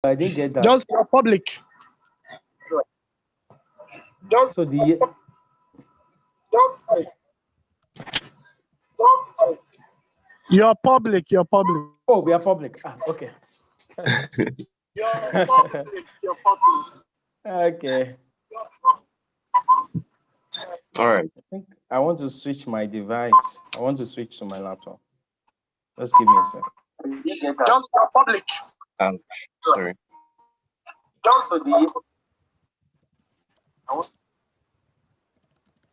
I didn't get that. Just your public. So the You're public. You're public. oh, we are public. Okay. Okay. All right. I think I want to switch my device. I want to switch to my laptop. Just give me a sec. Just your public. Sorry. So the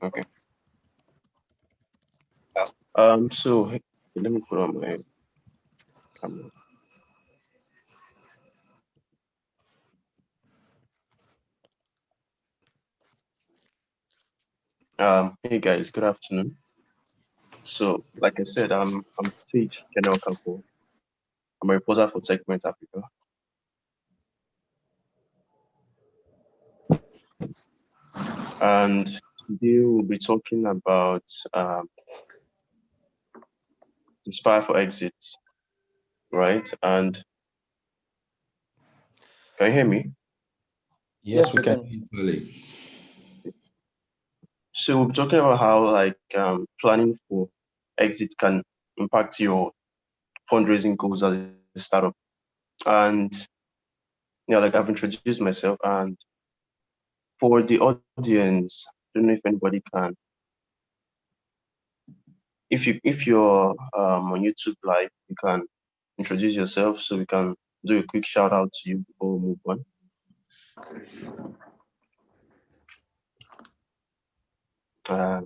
Okay. So let me put on my camera. Hey guys, good afternoon. So, like I said, I'm Tej General Kampo. I'm a reporter for TechPoint Africa. And today we'll be talking about Inspire for Exit, right? And can you hear me? Yes, we can hear you clearly. So we'll be talking about how planning for exit can impact your fundraising goals as a startup. And I've introduced myself, and for the audience, I don't know if anybody can. If you're on YouTube Live, you can introduce yourself so we can do a quick shout out to you before we move on. I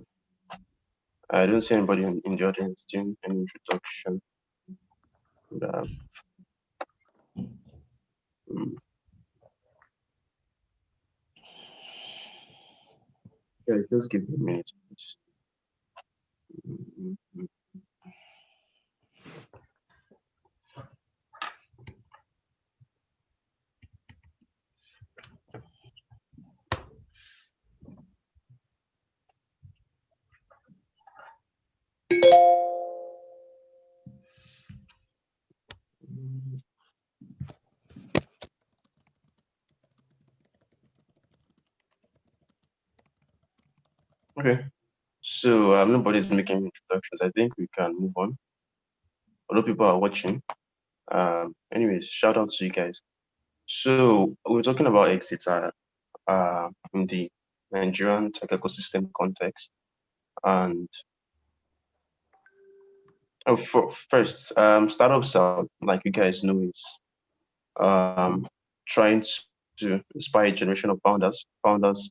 don't see anybody in the audience doing any introduction. Guys, just give me a minute, please. Okay, so nobody's making introductions. I think we can move on. Although people are watching. Anyways, shout out to you guys. So we're talking about exits in the Nigerian tech ecosystem context. And first, startups are, like you guys know, is trying to inspire a generation of founders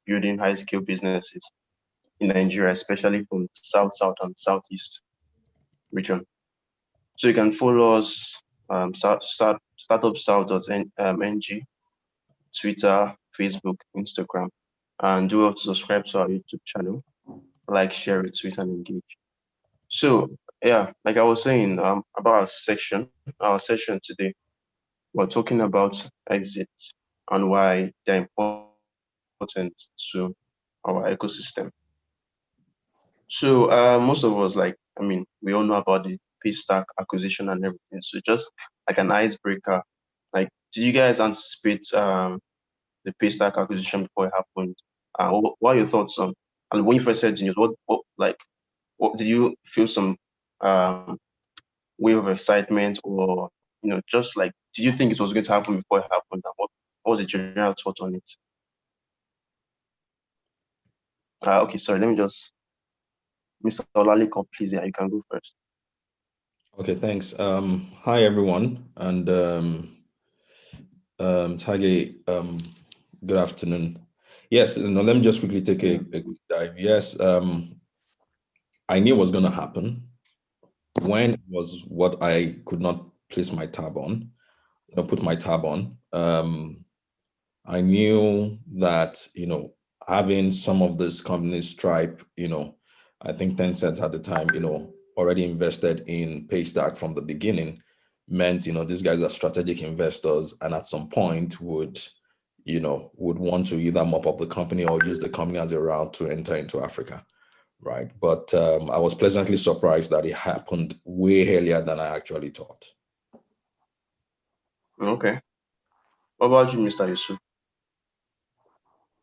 building high-skill businesses in Nigeria, especially from South, and Southeast region. So you can follow us, startupsouth.ng, Twitter, Facebook, Instagram, and do well to subscribe to our YouTube channel, like, share, retweet, and engage. So yeah, like I was saying about our session today, we're talking about exits and why they're important to our ecosystem. So most of us, we all know about the Paystack acquisition and everything. So just like an icebreaker, like, did you guys anticipate the Paystack acquisition before it happened? What are your thoughts on? And when you first heard the news, what did you feel some wave of excitement, or just like, did you think it was going to happen before it happened? And what was the general thought on it? Okay, sorry, let me just, Mr. Olaliko, please, yeah, you can go first. Okay, thanks. Hi everyone, and Tage, good afternoon. Yes, let me just quickly take a quick dive. Yes, I knew it was going to happen. When was what I could not place my tab on, put my tab on. I knew that, having some of this companies, Stripe, I think Tencent at the time, already invested in Paystack from the beginning, meant, these guys are strategic investors, and at some point would want to either mop up the company or use the company as a route to enter into Africa. Right. But I was pleasantly surprised that it happened way earlier than I actually thought. Okay. What about you, Mr. Yusuf?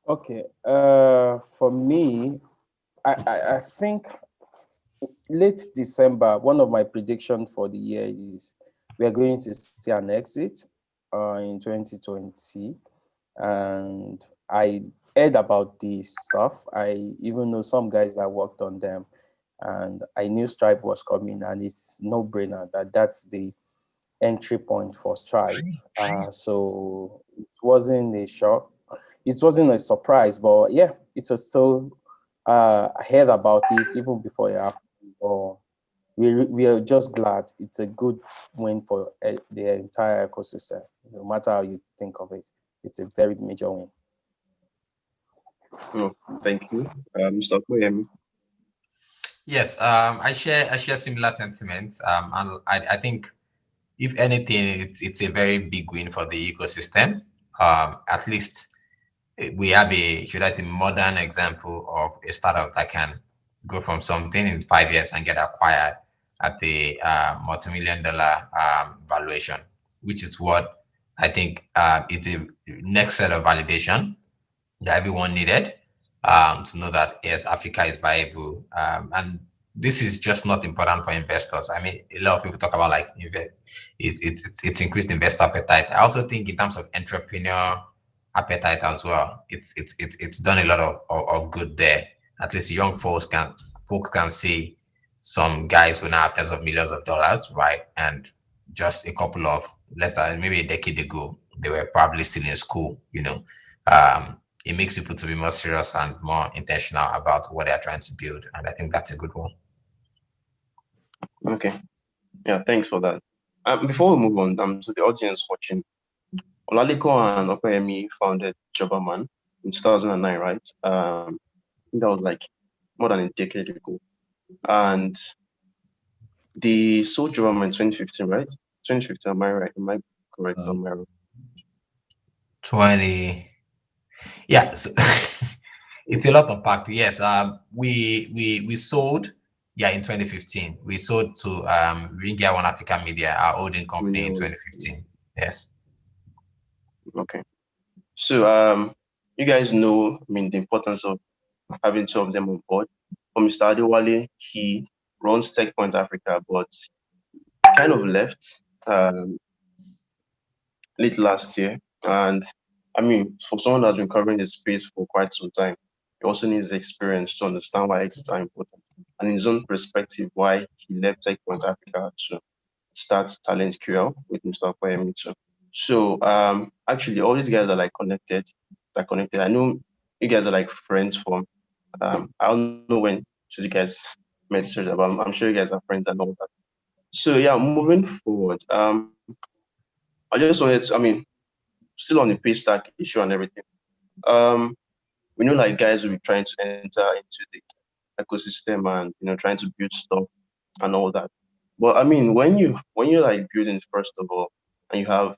Okay. For me, I think late December, one of my predictions for the year is we are going to see an exit in 2020. And I heard about this stuff. I even know some guys that worked on them, and I knew Stripe was coming, and it's no brainer that that's the entry point for Stripe. So it wasn't a shock. It wasn't a surprise, but yeah, it was so. I heard about it even before it happened. But we are just glad it's a good win for the entire ecosystem. No matter how you think of it, it's a very major win. No, thank you. Mr. Koyemi. Yes, I share similar sentiments. And I think if anything, it's a very big win for the ecosystem. At least we have a, should I say, modern example of a startup that can go from something in 5 years and get acquired at the multi-million dollar valuation, which is what I think is the next set of validation that everyone needed to know that yes, Africa is viable. And this is just not important for investors. I mean, a lot of people talk about like it's increased investor appetite. I also think in terms of entrepreneur appetite as well, it's done a lot of good there. At least young folks can see some guys who now have tens of millions of dollars, right? And just a couple of less than maybe a decade ago, they were probably still in school, you know. It makes people to be more serious and more intentional about what they're trying to build. And I think that's a good one. Okay. Yeah, thanks for that. Before we move on, to the audience watching, Olaliko and Opeyemi founded Jobberman in 2009, right? I think that was like more than a decade ago. And they sold Jobberman in 2015, right? 2015, am I right? Am I correct? Am I wrong? 20. Yeah, so it's a lot of packed. Yes, we sold, yeah, in 2015. We sold to Ringia One Africa Media, our holding company, in 2015. Yes. Okay. So you guys know, I mean, the importance of having two of them on board. For Mr. Adewale, he runs TechPoint Africa, but kind of left late last year. And I mean, for someone that's been covering the space for quite some time, he also needs experience to understand why exits are important. And in his own perspective, why he left TechPoint Africa to start Talent QL with Mr. Opeyemi too. So actually all these guys are like connected. They're connected. I know you guys are like friends from I don't know when you guys met each other, but I'm sure you guys are friends and all that. So yeah, moving forward, I just wanted to, I mean, still on the Paystack issue and everything. We know like guys will be trying to enter into the ecosystem and trying to build stuff and all that. But I mean, when you're like building first of all, and you have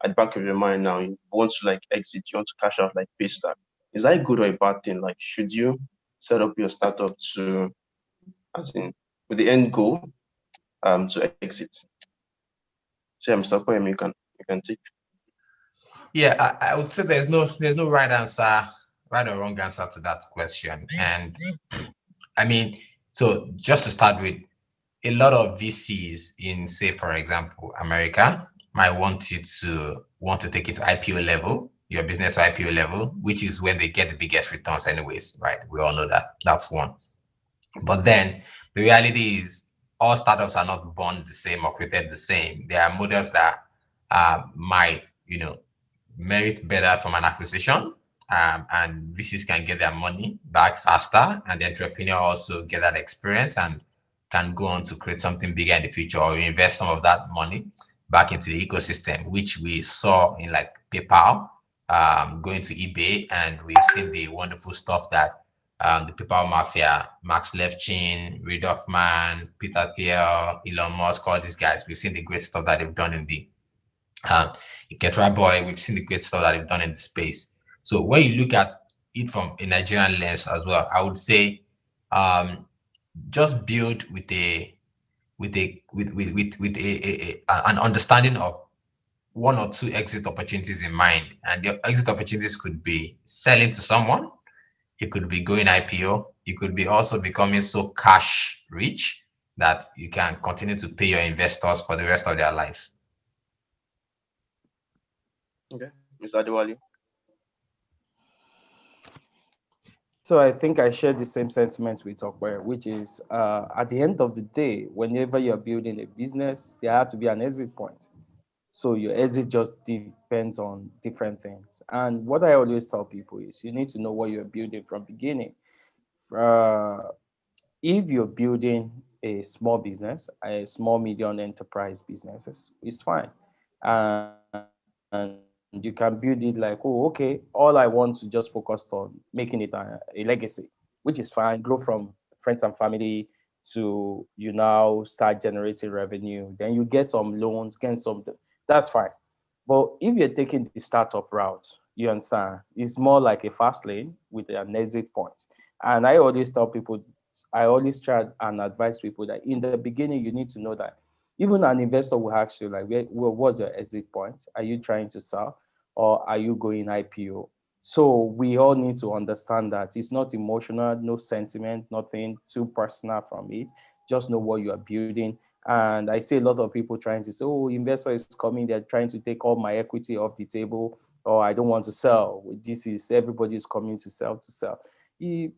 at the back of your mind now, you want to like exit, you want to cash out like Paystack. Is that a good or a bad thing? Like, should you set up your startup to, as in, with the end goal, to exit? So I'm Mr. Poem, you can take. Yeah, I would say there's no right answer, right or wrong answer to that question. And I mean, so just to start with, a lot of VCs in, say, for example, America might want you to take it to IPO level, your business to IPO level, which is when they get the biggest returns anyways, right? We all know that. That's one. But then the reality is all startups are not born the same or created the same. There are models that might, merit better from an acquisition, and VCs can get their money back faster, and the entrepreneur also get that experience and can go on to create something bigger in the future, or invest some of that money back into the ecosystem, which we saw in like PayPal, going to eBay, and we've seen the wonderful stuff that the PayPal mafia, Max Levchin, Reid Hoffman, Peter Thiel, Elon Musk, all these guys, we've seen the great stuff that they've done in the Ketra Boy, we've seen the great stuff that they've done in the space. So when you look at it from a Nigerian lens as well, I would say just build with an understanding of one or two exit opportunities in mind. And the exit opportunities could be selling to someone, it could be going IPO, it could be also becoming so cash rich that you can continue to pay your investors for the rest of their lives. Okay, Mr. Adewale. So I think I share the same sentiment with Okwe, which is at the end of the day, whenever you're building a business, there has to be an exit point. So your exit just depends on different things. And what I always tell people is you need to know what you're building from beginning. Uh, if you're building a small business, a small medium enterprise businesses, it's fine. And you can build it like, oh, okay, all I want to just focus on making it a legacy, which is fine. Grow from friends and family to you now start generating revenue. Then you get some loans, get some, that's fine. But if you're taking the startup route, you understand, it's more like a fast lane with an exit point. And I always tell people, I always try and advise people that in the beginning, you need to know that even an investor will ask you, like, what's your exit point? Are you trying to sell or are you going IPO? So we all need to understand that it's not emotional, no sentiment, nothing too personal from it. Just know what you are building. And I see a lot of people trying to say, oh, investor is coming, they're trying to take all my equity off the table, or I don't want to sell. This is everybody is coming to sell to sell.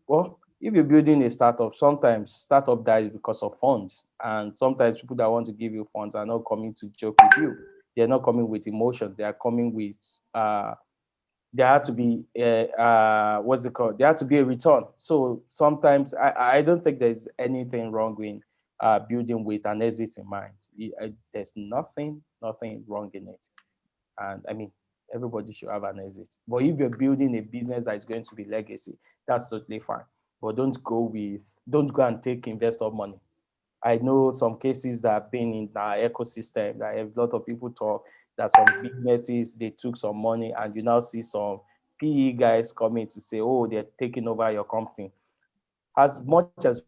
Well, if you're building a startup, sometimes startup dies because of funds. And sometimes people that want to give you funds are not coming to joke with you. They're not coming with emotions. They are coming with, there had to be, what's it called? There had to be a return. So sometimes I don't think there's anything wrong with building with an exit in mind. There's nothing wrong in it. And I mean, everybody should have an exit. But if you're building a business that is going to be legacy, that's totally fine. But don't go and take investor money. I know some cases that have been in our ecosystem that a lot of people talk that some businesses, they took some money and you now see some PE guys coming to say, oh, they're taking over your company. As much as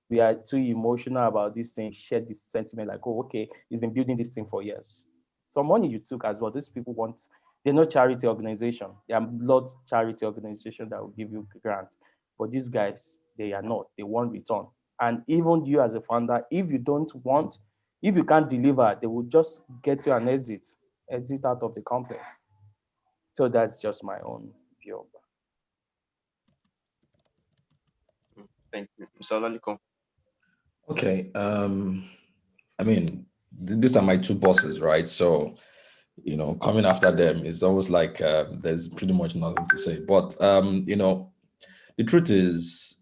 we are too emotional about this thing, share this sentiment like, oh, okay, he's been building this thing for years. Some money you took as well. These people want, they're not charity organization. They are not charity organization that will give you grant. But these guys, they are not. They want return. And even you as a founder, if you don't want, if you can't deliver, they will just get you an exit out of the company. So that's just my own view. Thank you. Mr. Olaliko. Okay. I mean, these are my two bosses, right? So, coming after them is almost like there's pretty much nothing to say. But the truth is,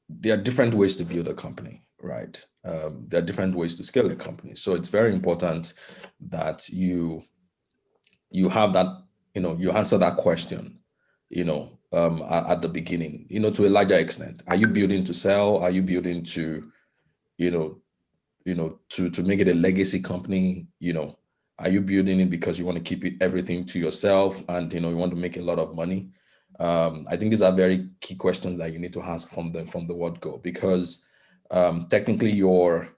there are different ways to build a company, right? There are different ways to scale a company. So it's very important that you have that, you answer that question, at the beginning, to a larger extent. Are you building to sell? Are you building to, to make it a legacy company? Are you building it because you want to keep everything to yourself and, you want to make a lot of money? I think these are very key questions that you need to ask from the word go, because technically your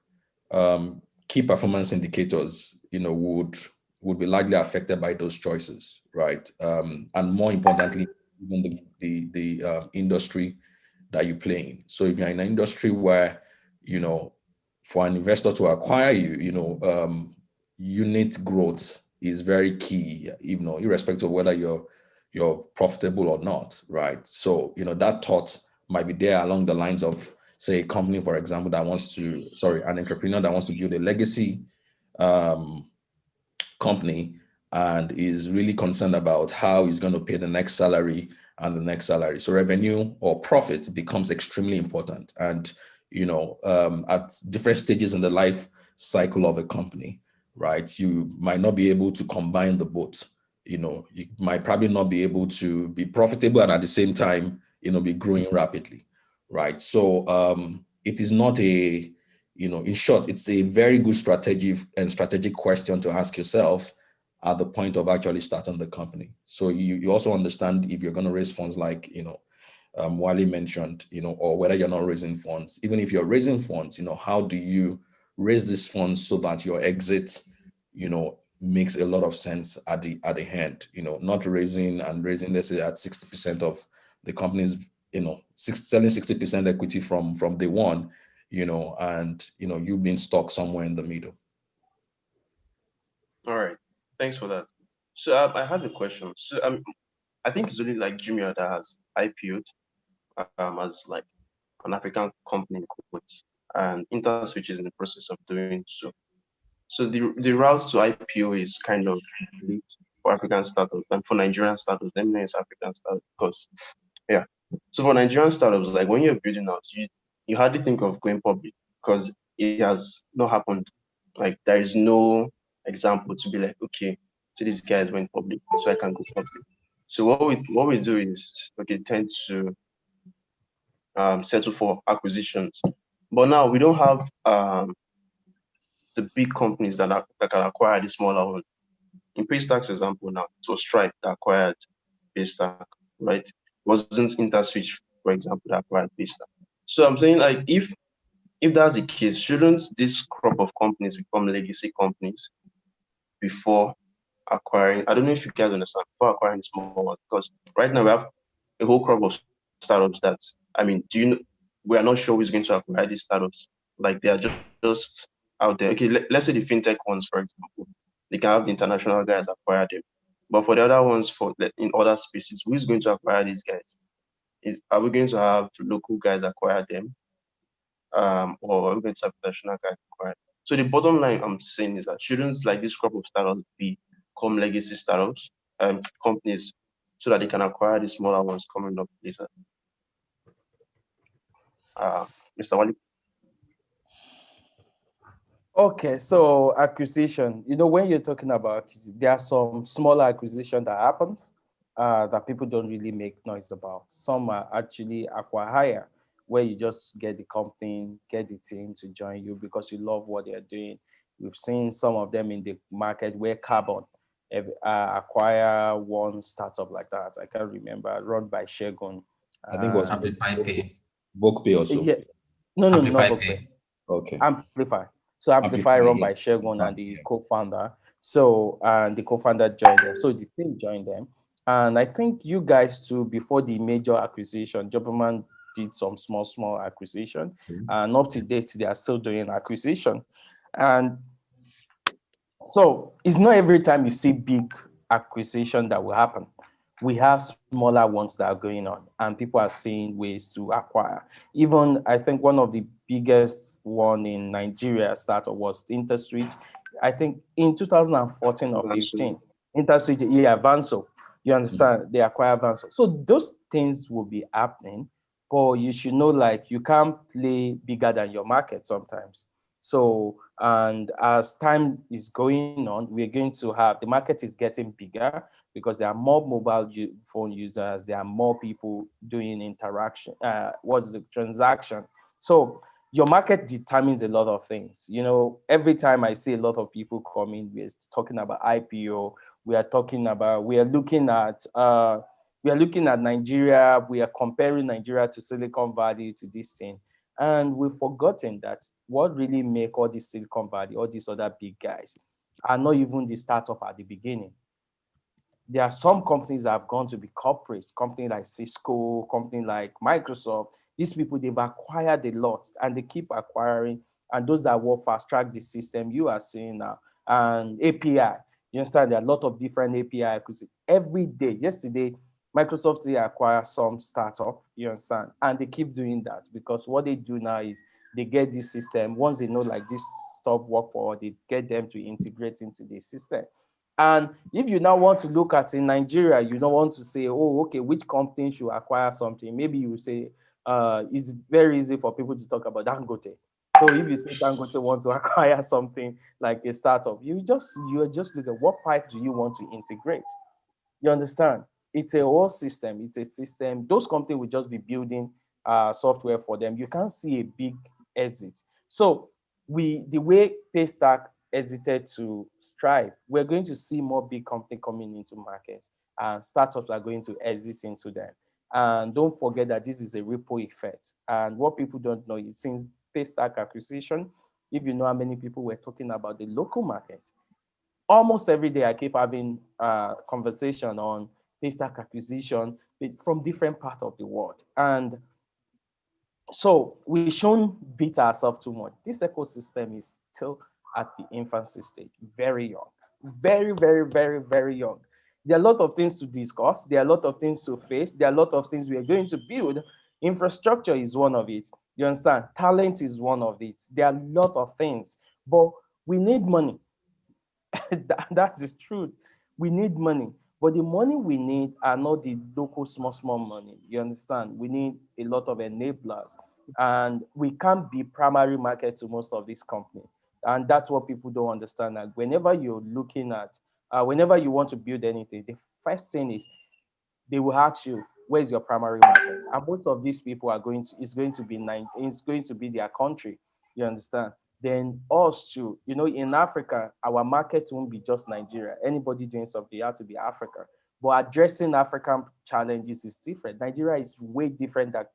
key performance indicators, would be largely affected by those choices, right? And more importantly, even the industry that you play in. So if you're in an industry where, for an investor to acquire you, unit growth is very key, irrespective of whether you're profitable or not, right? So, that thought might be there along the lines of, say, a company, for example, an entrepreneur that wants to build a legacy company and is really concerned about how he's going to pay the next salary and the next salary. So revenue or profit becomes extremely important. And, at different stages in the life cycle of a company, right, you might not be able to combine the both. You might probably not be able to be profitable and at the same time, be growing rapidly, right? So it is not in short, it's a very good strategic question to ask yourself at the point of actually starting the company. So you also understand if you're going to raise funds, like, Wally mentioned, or whether you're not raising funds. Even if you're raising funds, how do you raise these funds so that your exit, makes a lot of sense at the end, not raising, let's say at 60% of the company's, selling 60% equity from day one, and you being stuck somewhere in the middle. All right. Thanks for that. So I have a question. So I think it's only like Jumia that has IPO'd as like an African company in quotes, and InterSwitch is in the process of doing so. So the route to IPO is kind of late for African startups and for Nigerian startups. Let me know it's African startups because yeah. So for Nigerian startups, like when you're building out, you hardly think of going public because it has not happened. Like there is no example to be like, okay, so these guys went public, so I can go public. So what we do is tend to settle for acquisitions. But now we don't have the big companies that can acquire the smaller ones. In Paystack's example now, it was Stripe that acquired Paystack, right? It wasn't InterSwitch, for example, that acquired Paystack. So I'm saying like if that's the case, shouldn't this crop of companies become legacy companies before acquiring? I don't know if you guys understand, before acquiring small ones, because right now we have a whole crop of startups that, I mean, we are not sure who's going to acquire these startups. Like they are just out there. Okay, let's say the fintech ones, for example, they can have the international guys acquire them. But for the other ones, in other spaces, who's going to acquire these guys? Are we going to have local guys acquire them, or are we going to have international guys acquire them? So the bottom line I'm saying is that shouldn't like this crop of startups become legacy startups, companies, so that they can acquire the smaller ones coming up later? Mr. Wali. Okay, so acquisition. When you're talking about, there are some smaller acquisition that happened that people don't really make noise about. Some are actually acquire, where you just get the company, get the team to join you because you love what they're doing. We've seen some of them in the market where Carbon acquire one startup like that. I can't remember, run by Shegun. I think it was Amplify Pay. VokePay also. Yeah, no, not Amplify Vogue. Pay. Okay. Amplify. So Amplify run by Shegun and the co-founder. So and the co-founder joined them. So the team joined them. And I think you guys too, before the major acquisition, Jobberman did some small acquisition. And up to date, they are still doing acquisition. And so it's not every time you see big acquisition that will happen. We have smaller ones that are going on, and people are seeing ways to acquire. Even I think one of the biggest one in Nigeria startup was InterSwitch. I think in 2014 or 15, InterSwitch, Vanso. You understand? They acquire Vanso. So those things will be happening, but you should know like you can't play bigger than your market sometimes. So, and as time is going on, we're going to have, the market is getting bigger because there are more mobile phone users, there are more people doing interaction, what's the transaction. So your market determines a lot of things. Every time I see a lot of people coming, we're talking about IPO, we are looking at Nigeria, we are comparing Nigeria to Silicon Valley, to this thing. And we've forgotten that what really make all these Silicon Valley, all these other big guys, are not even the startup at the beginning. There are some companies that have gone to be corporates, companies like Cisco, companies like Microsoft. These people, they've acquired a lot and they keep acquiring. And those that will fast track the system you are seeing now. And API, you understand, there are a lot of different API because every day. Yesterday, Microsoft, they acquire some startup, you understand, and they keep doing that because what they do now is they get this system. Once they know like this stuff work for, they get them to integrate into the system. And if you now want to look at in Nigeria, you don't want to say, oh, okay, which company should acquire something? Maybe you say, it's very easy for people to talk about Dangote. So if you say Dangote want to acquire something like a startup, you just look at what pipe do you want to integrate. You understand? It's a whole system. It's a system. Those companies will just be building software for them. You can't see a big exit. So the way Paystack exited to Stripe, we're going to see more big company coming into markets, and startups are going to exit into them. And don't forget that this is a ripple effect. And what people don't know is since Paystack acquisition, if you know how many people were talking about the local market, almost every day I keep having conversation on Paystack acquisition from different parts of the world. And so we shouldn't beat ourselves too much. This ecosystem is still at the infancy stage, very young, very, very, very, very young. There are a lot of things to discuss. There are a lot of things to face. There are a lot of things we are going to build. Infrastructure is one of it. You understand? Talent is one of it. There are a lot of things, but we need money. That's the truth. We need money, but the money we need are not the local small money. You understand? We need a lot of enablers, and we can't be primary market to most of these companies. And that's what people don't understand. Like whenever you're looking at, whenever you want to build anything, the first thing is they will ask you, where's your primary market? And most of these people are going to, it's going to be their country. You understand? Then us too, you know, in Africa, our market won't be just Nigeria. Anybody doing something, you have to be Africa. But addressing African challenges is different. Nigeria is way different than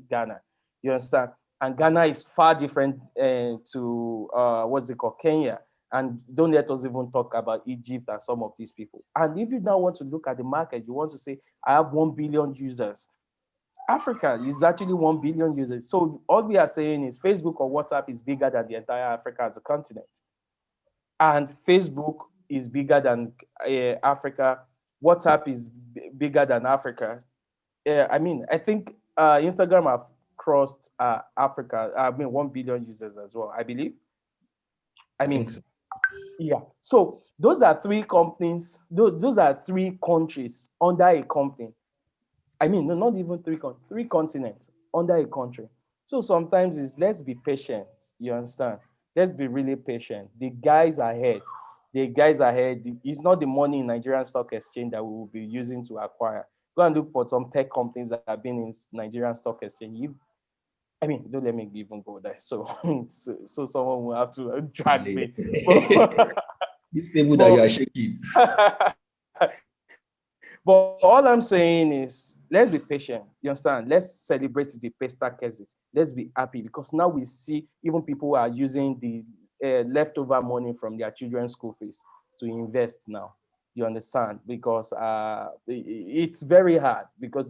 Ghana. You understand? And Ghana is far different to what's it called, Kenya. And don't let us even talk about Egypt and some of these people. And if you now want to look at the market, you want to say, I have 1 billion users. Africa is actually 1 billion users. So all we are saying is Facebook or WhatsApp is bigger than the entire Africa as a continent. And Facebook is bigger than Africa. WhatsApp is bigger than Africa. I mean, I think Instagram have crossed Africa, 1 billion users as well, I believe. I mean, so. Yeah. So those are 3 companies, those are 3 countries under a company. I mean, no, not even 3 continents under a country. So sometimes it's, let's be patient. You understand? Let's be really patient. The guys ahead. It's not the money in Nigerian Stock Exchange that we will be using to acquire. Go and look for some tech companies that have been in Nigerian Stock Exchange. I mean, don't let me even go there. So someone will have to drag me. People that you are shaking. But all I'm saying is, let's be patient. You understand? Let's celebrate the Paystack exit. Let's be happy, because now we see even people who are using the leftover money from their children's school fees to invest now. You understand? Because it's very hard, because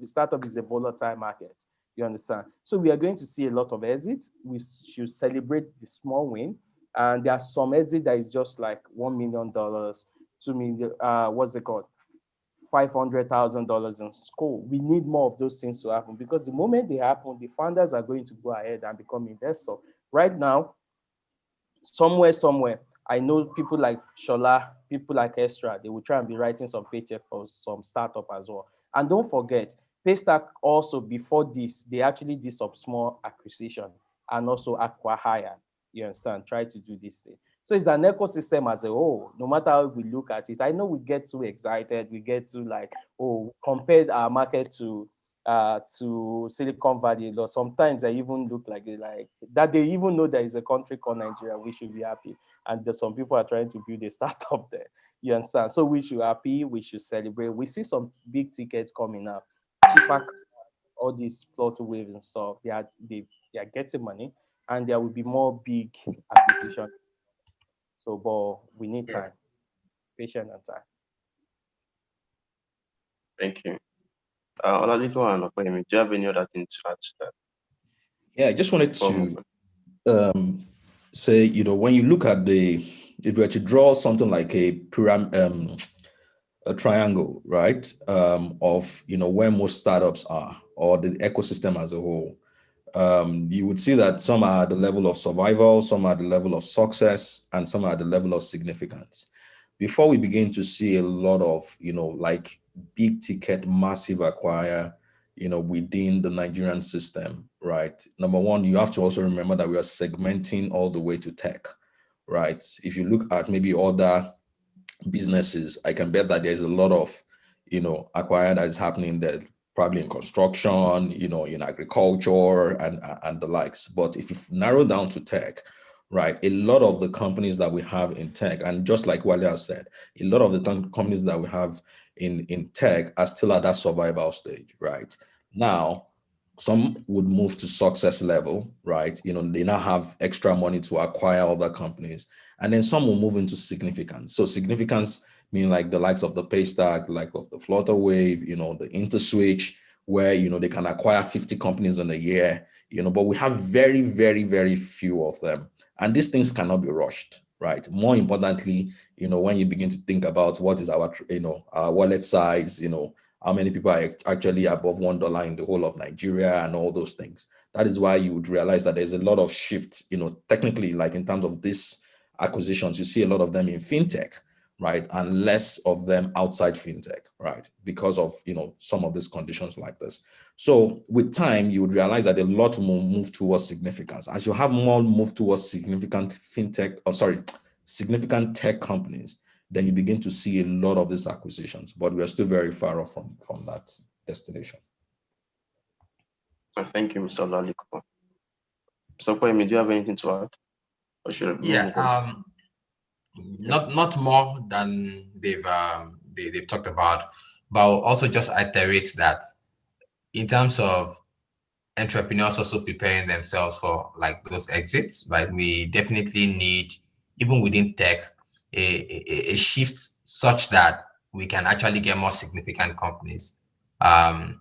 startup is a volatile market. You understand? So we are going to see a lot of exits. We should celebrate the small win. And there are some exit that is just like $1 million, $2 million, what's it called? $500,000 in school. We need more of those things to happen, because the moment they happen, the founders are going to go ahead and become investors. Right now, somewhere, I know people like Shola, people like Extra, they will try and be writing some paycheck for some startup as well. And don't forget, Paystack also, before this, they actually did some small acquisition and also acqui-hire. You understand? Try to do this thing. So it's an ecosystem as a whole. No matter how we look at it, I know we get too excited. We get to like, compare our market to Silicon Valley. Or sometimes I even look like that. They even know there is a country called Nigeria. We should be happy. And there's some people are trying to build a startup there. You understand? So we should be happy. We should celebrate. We see some big tickets coming up. Cheaper, all these Flutter Waves and stuff. They are getting money, and there will be more big acquisition. So, but we need time, patience and time. Thank you. Oladipo and Okoyemi, do you have any other thing to add to that? Yeah, I just wanted to say, when you look at if you were to draw something like a triangle, right, of, where most startups are, or the ecosystem as a whole, you would see that some are at the level of survival, some are at the level of success, and some are at the level of significance. Before we begin to see a lot of, like big ticket, massive acquire, within the Nigerian system, right? Number one, you have to also remember that we are segmenting all the way to tech, right? If you look at maybe other businesses, I can bet that there's a lot of, acquire that is happening there, probably in construction, in agriculture and the likes. But if you narrow down to tech, right, a lot of the companies that we have in tech, and just like Wale said, a lot of the companies that we have in tech are still at that survival stage, right? Now, some would move to success level, right? They now have extra money to acquire other companies. And then some will move into significance. So significance mean like the likes of the Paystack, like of the Flutterwave, the InterSwitch, where, they can acquire 50 companies in a year, but we have very, very, very few of them. And these things cannot be rushed, right? More importantly, when you begin to think about what is our, our wallet size, how many people are actually above $1 in the whole of Nigeria and all those things. That is why you would realize that there's a lot of shift, technically, like in terms of this acquisitions, you see a lot of them in fintech, right? And less of them outside fintech, right? Because of, some of these conditions like this. So with time, you would realize that a lot will move towards significance. As you have more move towards significant tech companies, then you begin to see a lot of these acquisitions, but we are still very far off from that destination. Thank you, Mr. Laliko. So, Kwame, do you have anything to add? Or should Yeah, not more than they've talked about, but I'll also just iterate that in terms of entrepreneurs also preparing themselves for like those exits, right? We definitely need, even within tech, a shift such that we can actually get more significant companies. I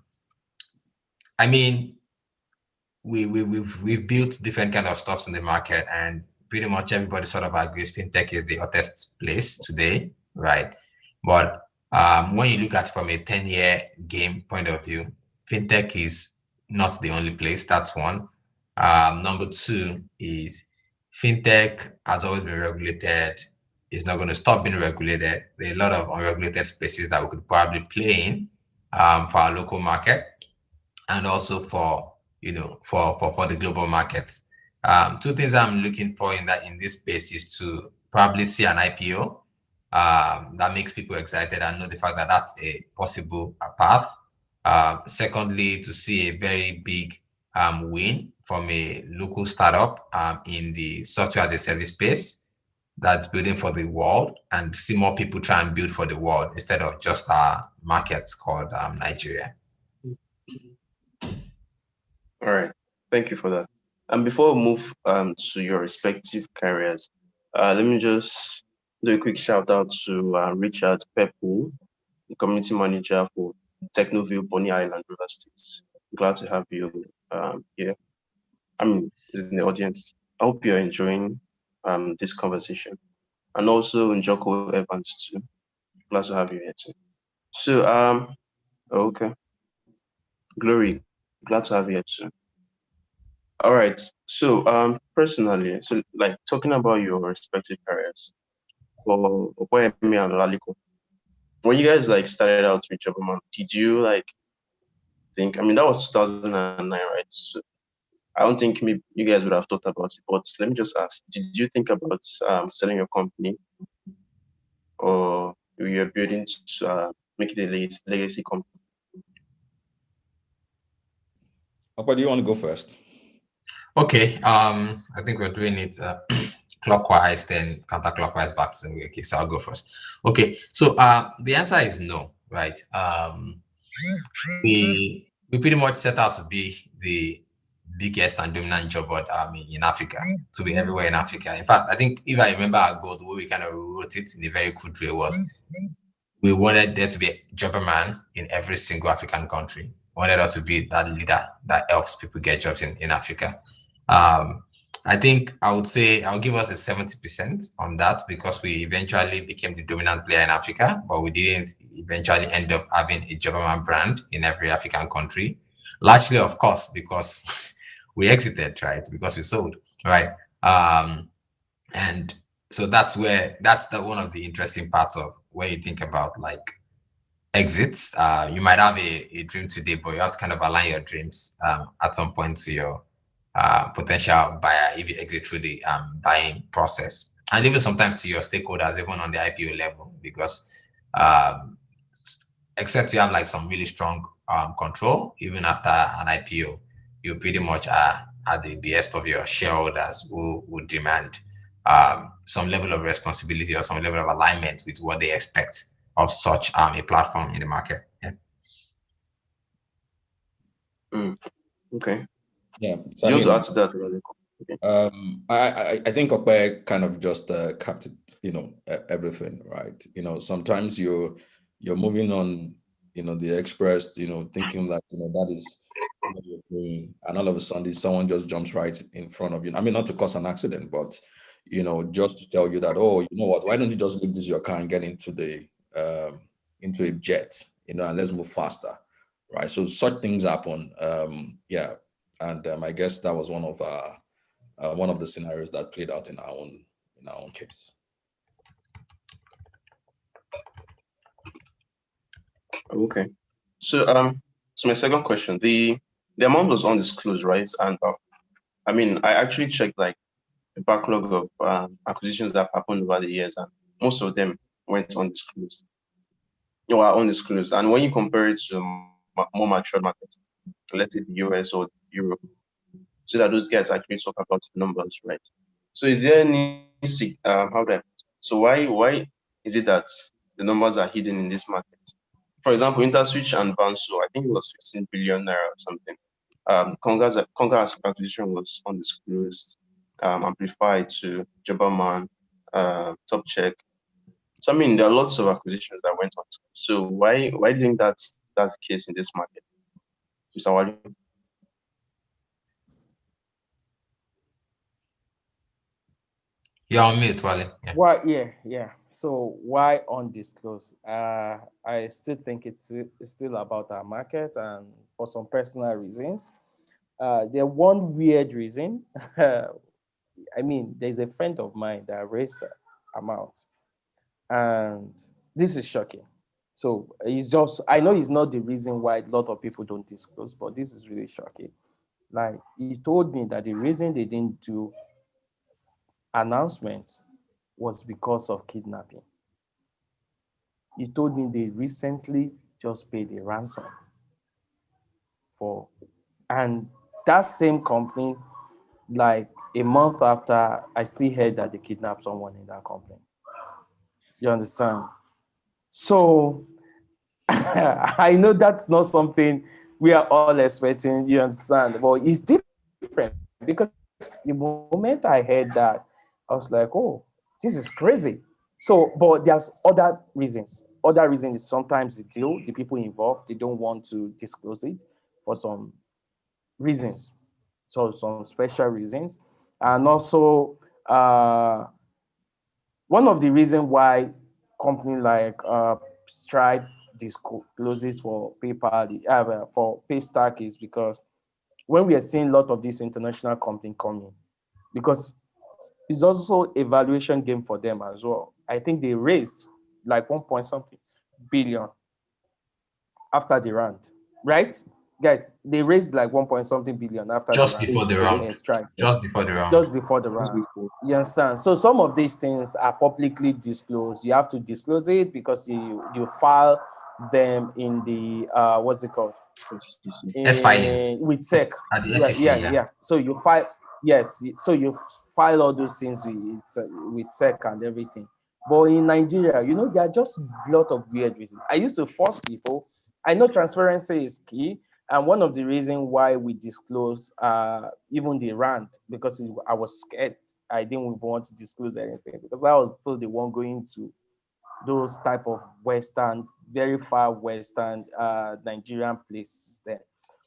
mean, we've built different kind of stuffs in the market, and pretty much everybody sort of agrees fintech is the hottest place today, right? But when you look at it from a 10-year game point of view, fintech is not the only place. That's one. Number two is fintech has always been regulated. It's not going to stop being regulated. There are a lot of unregulated spaces that we could probably play in for our local market, and also for for the global markets. Two things I'm looking for in this space is to probably see an IPO that makes people excited and know the fact that that's a possible path. Secondly, to see a very big win from a local startup in the software as a service space that's building for the world, and see more people try and build for the world instead of just our markets called Nigeria. All right, thank you for that. And before we move to your respective careers, let me just do a quick shout out to Richard Pepple, the community manager for Technoville, Bonny Island, River State. Glad to have you here. Is in the audience. I hope you're enjoying this conversation, and also Njoko Evans too. Glad to have you here too. So okay, Glory, glad to have you here too. All right. So personally, so like talking about your respective careers for Okoyemi and Laliko, when you guys like started out with Jobberman, did you like think? I mean, that was 2009, right? So I don't think maybe you guys would have thought about it. But let me just ask: did you think about selling your company, or you're building to make it a legacy company? Okpa, do you want to go first? Okay. I think we're doing it clockwise, then counterclockwise back to the way. Okay, so I'll go first. Okay, so the answer is no, right? We pretty much set out to be the biggest and dominant job board in Africa, to be everywhere in Africa. In fact, I think if I remember our goal, the way we kind of wrote it in a very good way was we wanted there to be a Jobberman in every single African country. We wanted us to be that leader that helps people get jobs in Africa. I think I would say I'll give us a 70% on that, because we eventually became the dominant player in Africa, but we didn't eventually end up having a Jobberman brand in every African country. Largely, of course, because we exited, right? Because we sold, right? And so that's one of the interesting parts of when you think about like exits. You might have a dream today, but you have to kind of align your dreams at some point to your potential buyer if you exit through the buying process, and even sometimes to your stakeholders, even on the IPO level, because except you have like some really strong control, even after an IPO, you pretty much are at the behest of your shareholders who would demand some level of responsibility or some level of alignment with what they expect of such a platform in the market. Yeah. Okay. Yeah. So Just add to that, Laliko. I think Okwe kind of just captured, everything, right? Sometimes you're moving on, the express, thinking that, that is what you're doing, and all of a sudden someone just jumps right in front of you. I mean, not to cause an accident, but just to tell you that, oh, you know what? Why don't you just leave this your car and get into a jet, and let's move faster, right? So such things happen. Yeah, and I guess that was one of the scenarios that played out in our own case. Okay. So so my second question, the amount was undisclosed, right? And I mean, I actually checked like the backlog of acquisitions that have happened over the years, and most of them went undisclosed. Or are undisclosed. And when you compare it to more mature markets, let's say the US or Europe, so that those guys actually talk about the numbers, right? So is there any how do I, so why is it that the numbers are hidden in this market? For example, InterSwitch and Vanso, I think it was 15 billion naira or something. Conga's acquisition was undisclosed, amplified to Jobberman, Top Check. So I mean, there are lots of acquisitions that went on. So why do you think that's the case in this market, Mr. Wali? You're on mute, Wale. Yeah. Why? Yeah. So why undisclosed? I still think it's still about our market, and for some personal reasons. There one weird reason. I mean, there's a friend of mine that raised the amount, and this is shocking. So it's just, I know it's not the reason why a lot of people don't disclose, but this is really shocking. Like, he told me that the reason they didn't do announcement was because of kidnapping. He told me they recently just paid a ransom for, and that same company, like a month after, I still heard that they kidnapped someone in that company. You understand? So I know that's not something we are all expecting, you understand, but it's different because the moment I heard that, I was like, oh, this is crazy. So, but there's other reasons. Other reason is sometimes the deal, the people involved, they don't want to disclose it for some reasons. So some special reasons. And also, one of the reasons why company like Stripe discloses for PayPal, for Paystack, is because when we are seeing a lot of these international companies coming, because it's also a valuation game for them as well. I think they raised like 1 point something billion after the round, right? Guys, they raised like 1 point something billion after Just the before the round. round. Stripe. Just before the round. Just before the round. You understand? So some of these things are publicly disclosed. You have to disclose it because you file them in the what's it called? S-filings. With SEC. At the SEC, yeah. So you file, yes. So you file all those things with SEC and everything. But in Nigeria, there are just a lot of weird reasons. I used to force people. I know transparency is key, and one of the reasons why we disclose even the rand, because I was scared. I didn't even want to disclose anything because I was still the one going to those type of Western, very far Western Nigerian places there.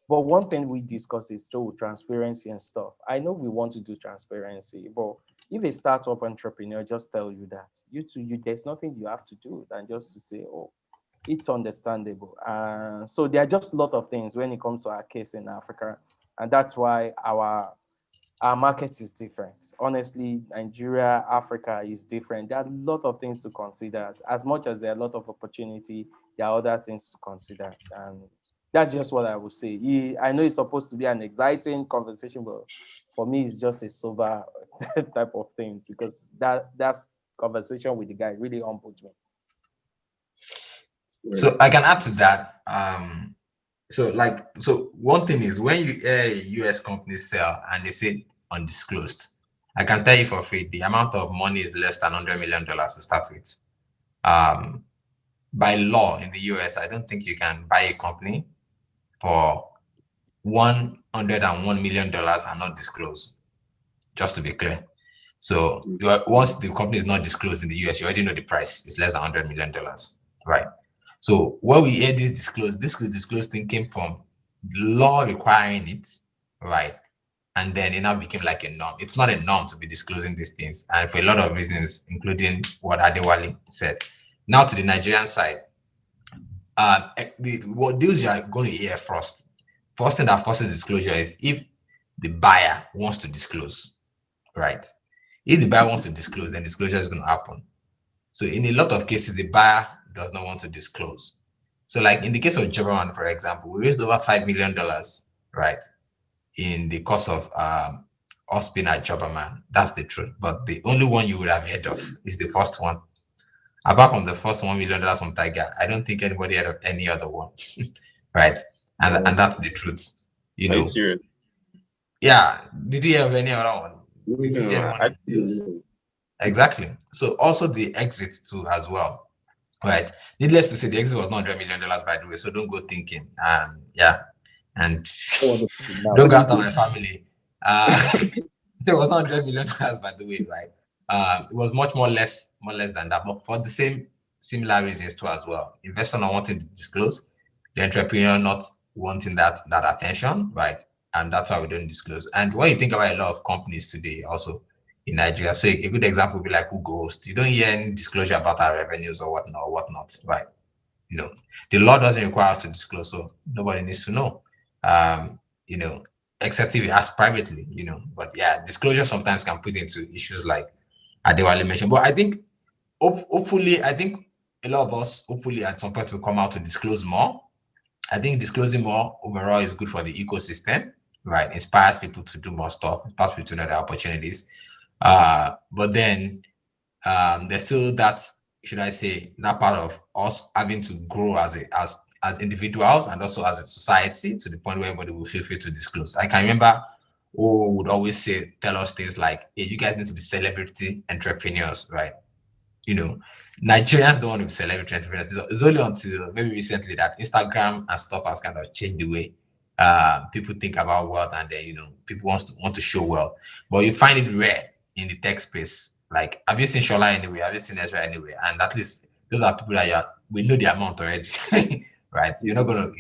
But one thing we discuss is through transparency and stuff. I know we want to do transparency, but if a startup entrepreneur just tell you that, there's nothing you have to do than just to say, oh, it's understandable. So there are just a lot of things when it comes to our case in Africa, and that's why our market is different. Honestly, Nigeria, Africa is different. There are a lot of things to consider. As much as there are a lot of opportunity, there are other things to consider. And that's just what I would say. I know it's supposed to be an exciting conversation, but for me, it's just a sober type of thing because that's conversation with the guy really humbled me. So I can add to that. So one thing is when you US companies sell and they say undisclosed, I can tell you for free the amount of money is less than $100 million to start with. By law in the US, I don't think you can buy a company for $101 million and not disclose. just to be clear. So once the company is not disclosed in the US, you already know the price is less than $100 million, right? So when we hear this disclosed thing came from law requiring it, right? And then it now became like a norm. It's not a norm to be disclosing these things, and for a lot of reasons, including what Adewale said. Now to the Nigerian side, what deals you are going to hear first thing that forces disclosure is if the buyer wants to disclose, right? If the buyer wants to disclose, then disclosure is going to happen. So in a lot of cases, the buyer does not want to disclose. So like in the case of Jobberman, for example, we raised over $5 million, right? In the course of us being at Jobberman. That's the truth. But the only one you would have heard of is the first one. Apart from the first $1 million from Tiger, I don't think anybody heard of any other one. Right. And that's the truth. You Are you know. serious? Yeah. Did you hear of any other one? Did you see No, anyone I in the news? didn't know. Exactly. So also the exit too as well. Right. Needless to say, the exit was not $100 million, by the way. So don't go thinking. Yeah. And don't go after my family. It was not $100 million, by the way, right? It was much more less than that, but for the similar reasons too as well. Investor not wanting to disclose, the entrepreneur not wanting that attention, right? And that's why we don't disclose. And when you think about a lot of companies today, also in Nigeria, so a good example would be like Google Host. You don't hear any disclosure about our revenues or whatnot, right? You know, the law doesn't require us to disclose, so nobody needs to know. You know, except if you ask privately, you know. But yeah, disclosure sometimes can put into issues like Adewale mentioned. But I think hopefully, I think a lot of us hopefully at some point will come out to disclose more. I think disclosing more overall is good for the ecosystem, right? Inspires people to do more stuff, inspires people to know the opportunities. But then there's still that, should I say, that part of us having to grow as individuals and also as a society to the point where everybody will feel free to disclose. I can remember who would always tell us things like, hey, you guys need to be celebrity entrepreneurs, right? You know, Nigerians don't want to be celebrity entrepreneurs. It's only until maybe recently that Instagram and stuff has kind of changed the way people think about wealth, and then, you know, people want to show wealth. But you find it rare in the tech space. Like, have you seen Shola anyway? Have you seen Ezra anyway? And at least those are people that we know the amount already, right? You're not gonna.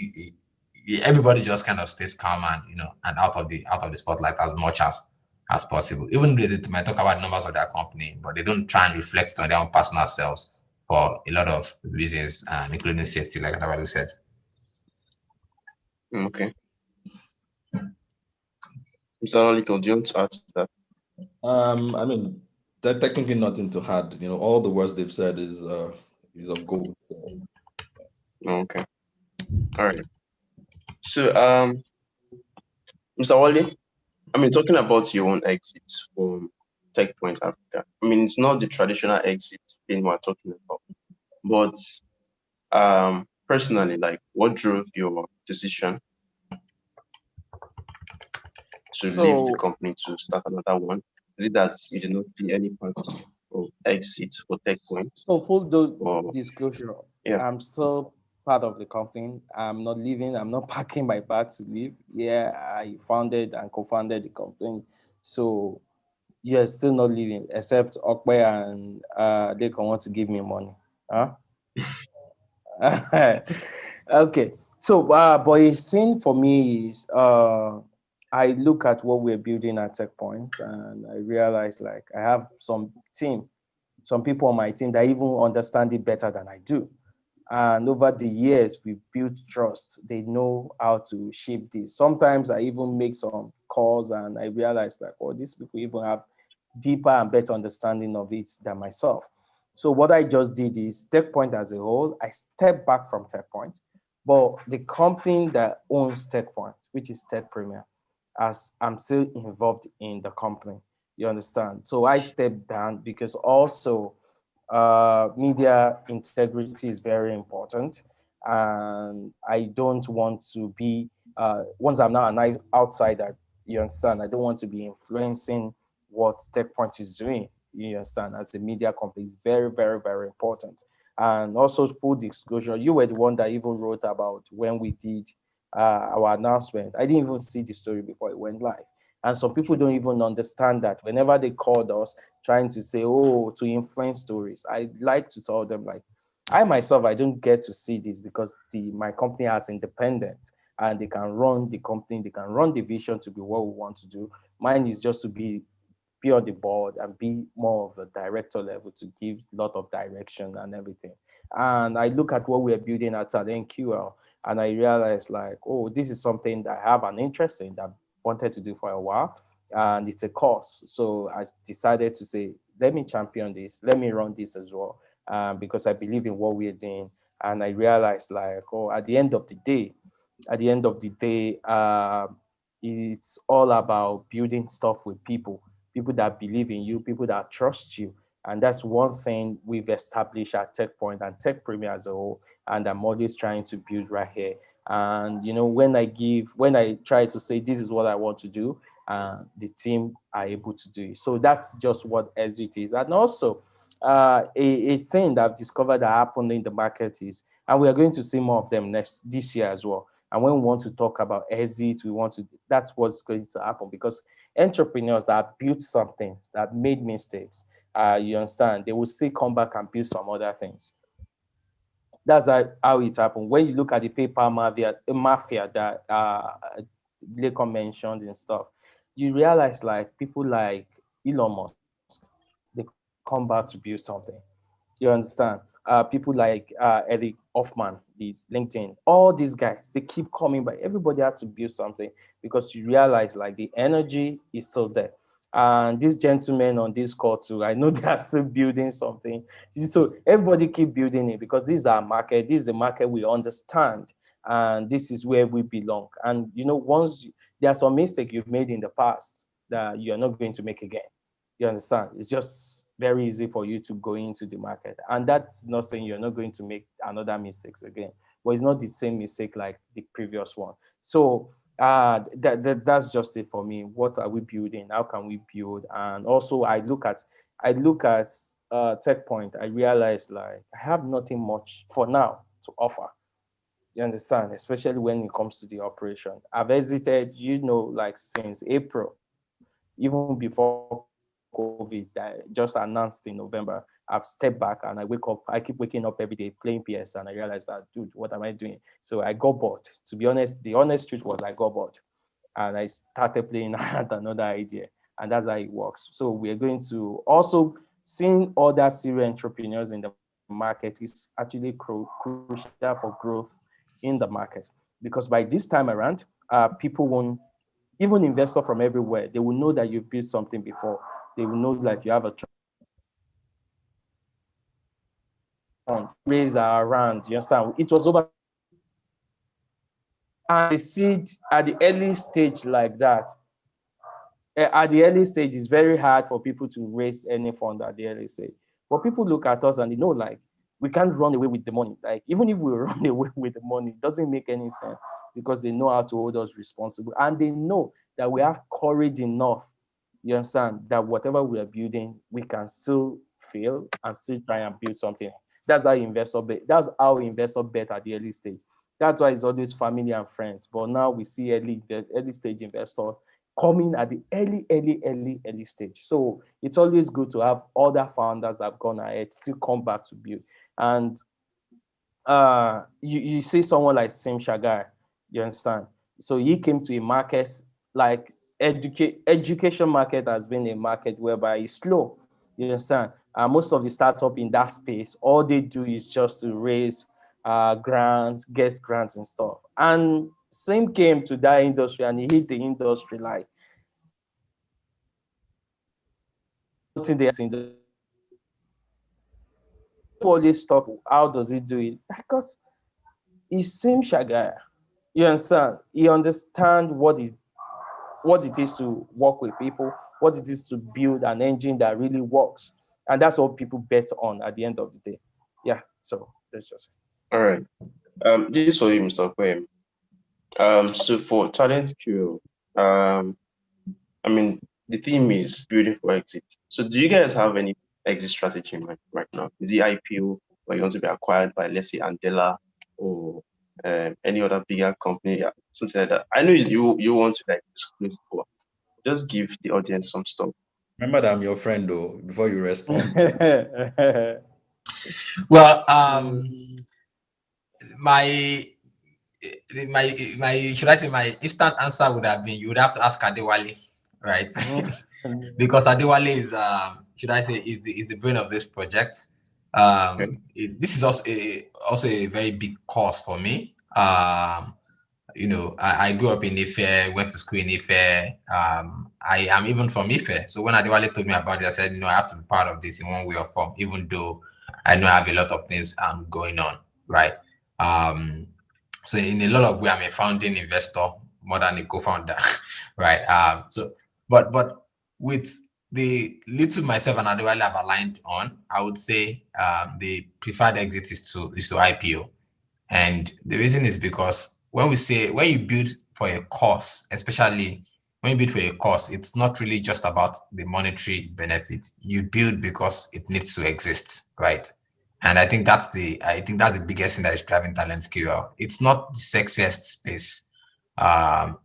Everybody just kind of stays calm and, you know, and out of the spotlight as much as possible. Even they might talk about numbers of their company, but they don't try and reflect on their own personal selves for a lot of reasons, including safety, like Adewale said. Okay. Mr. Oliko, do you want to add to that? I mean, technically nothing to add. You know, all the words they've said is of gold. So. Okay. All right. So, Mr. Wale, I mean, talking about your own exit from TechPoint Africa, I mean, it's not the traditional exit thing we're talking about, but personally, like, what drove your decision to leave the company to start another one? Is it that you did not see any part of exit for TechPoint? So full disclosure, Yeah. I'm still part of the company. I'm not leaving. I'm not packing my bag to leave. Yeah, I founded and co-founded the company. So you're still not leaving, except Okwe and they can want to give me money. Huh? Okay. So, but a thing for me is I look at what we're building at TechPoint, and I realize, like, I have some people on my team that even understand it better than I do. And over the years, we built trust. They know how to shape this. Sometimes I even make some calls and I realize, like, oh, these people even have deeper and better understanding of it than myself. So what I just did is TechPoint as a whole, I stepped back from TechPoint, but the company that owns TechPoint, which is Tech Premier, as I'm still involved in the company. You understand? So I stepped down because also media integrity is very important, and I don't want to be once I'm now an outsider. You understand? I don't want to be influencing what TechPoint is doing. You understand? As a media company, it's very, very, very important. And also, full disclosure, you were the one that even wrote about when we did our announcement. I didn't even see the story before it went live. And some people don't even understand that. Whenever they called us trying to say, oh, to influence stories, I like to tell them, like, I myself, I don't get to see this because my company has independent and they can run the company, they can run the vision to be what we want to do. Mine is just to be on the board and be more of a director level to give a lot of direction and everything. And I look at what we're building at NQL and I realize like, oh, this is something that I have an interest in that I wanted to do for a while. And it's a course. So I decided to say, let me champion this, let me run this as well. Because I believe in what we're doing. And I realized like, oh, at the end of the day, it's all about building stuff with people that believe in you, people that trust you. And that's one thing we've established at TechPoint and Tech Premier as a whole. And I'm always trying to build right here. And, you know, when I try to say, this is what I want to do, the team are able to do it. So that's just what Exit is. And also, a thing that I've discovered that happened in the market is, and we are going to see more of them this year as well. And when we want to talk about Exit, that's what's going to happen, because entrepreneurs that built something, that made mistakes, you understand, they will still come back and build some other things. That's how it happened. When you look at the PayPal mafia that Lekon mentioned and stuff, you realize like people like Elon Musk, they come back to build something. You understand? People like Eric Hoffman, the LinkedIn, all these guys, they keep coming back. Everybody had to build something because you realize like the energy is still there. And these gentlemen on this call too, I know they are still building something. So everybody keep building it because this is our market. This is the market we understand. And this is where we belong. And you know, there are some mistakes you've made in the past that you're not going to make again. You understand? It's just very easy for you to go into the market. And that's not saying you're not going to make another mistakes again, but it's not the same mistake like the previous one. So that's just it for me. What are we building? How can we build? And also I look at TechPoint, I realize like I have nothing much for now to offer. You understand? Especially when it comes to the operation. I've exited, you know, like since April, even before COVID just announced in November. I've stepped back and I keep waking up every day playing PS, and I realized that, dude, what am I doing? So I got bored. To be honest, the honest truth was I got bored and I started playing at another idea, and that's how it works. So we're going to also seeing other serial entrepreneurs in the market is actually crucial for growth in the market, because by this time around, people won't, even investors from everywhere, they will know that you've built something before. They will know like you have a raise around. You understand? It was over. And they see it at the early stage like that. At the early stage, it's very hard for people to raise any fund at the early stage. But people look at us and they know like we can't run away with the money. Like even if we run away with the money, it doesn't make any sense because they know how to hold us responsible. And they know that we have courage enough, you understand, that whatever we are building, we can still fail and still try and build something. That's how investor bet at the early stage. That's why it's always family and friends. But now we see early stage investor coming at the early stage. So it's always good to have other founders that have gone ahead still come back to build. And you see someone like Sim Shagai, you understand? So he came to a market like education market has been a market whereby it's slow, you understand? Most of the startup in that space, all they do is just to raise grants, get grants and stuff. And Sim came to that industry and he hit the industry like always talk, how does he do it? Because he's Sim Shagai. You understand? He understands what it is to work with people, what it is to build an engine that really works. And that's what people bet on at the end of the day. Yeah, so that's just All right. This is for you, Mr. Kwem. So for Talent Q, I mean, the theme is building for exit. So do you guys have any exit strategy in mind right now? Is it IPO, or you want to be acquired by, let's say, Andela or any other bigger company, something like that? I know you want to like disclose just give the audience some stuff. Remember that I'm your friend, though. Before you respond, Well, my should I say my instant answer would have been you would have to ask Adewale, right? Because Adewale is should I say is the brain of this project. This is also a very big cost for me. You know, I grew up in Ife, went to school in Ife. I am even from Ife. So when Adewale told me about it, I said, I have to be part of this in one way or form, even though I know I have a lot of things going on, right? So in a lot of ways, I'm a founding investor more than a co-founder, right? But with the little myself and Adewale have aligned on, I would say the preferred exit is to IPO. And the reason is because when you build for a cause, especially when you build for a cause, it's not really just about the monetary benefit. You build because it needs to exist, right? And I think that's the biggest thing that is driving Talentscale. It's not the sexiest space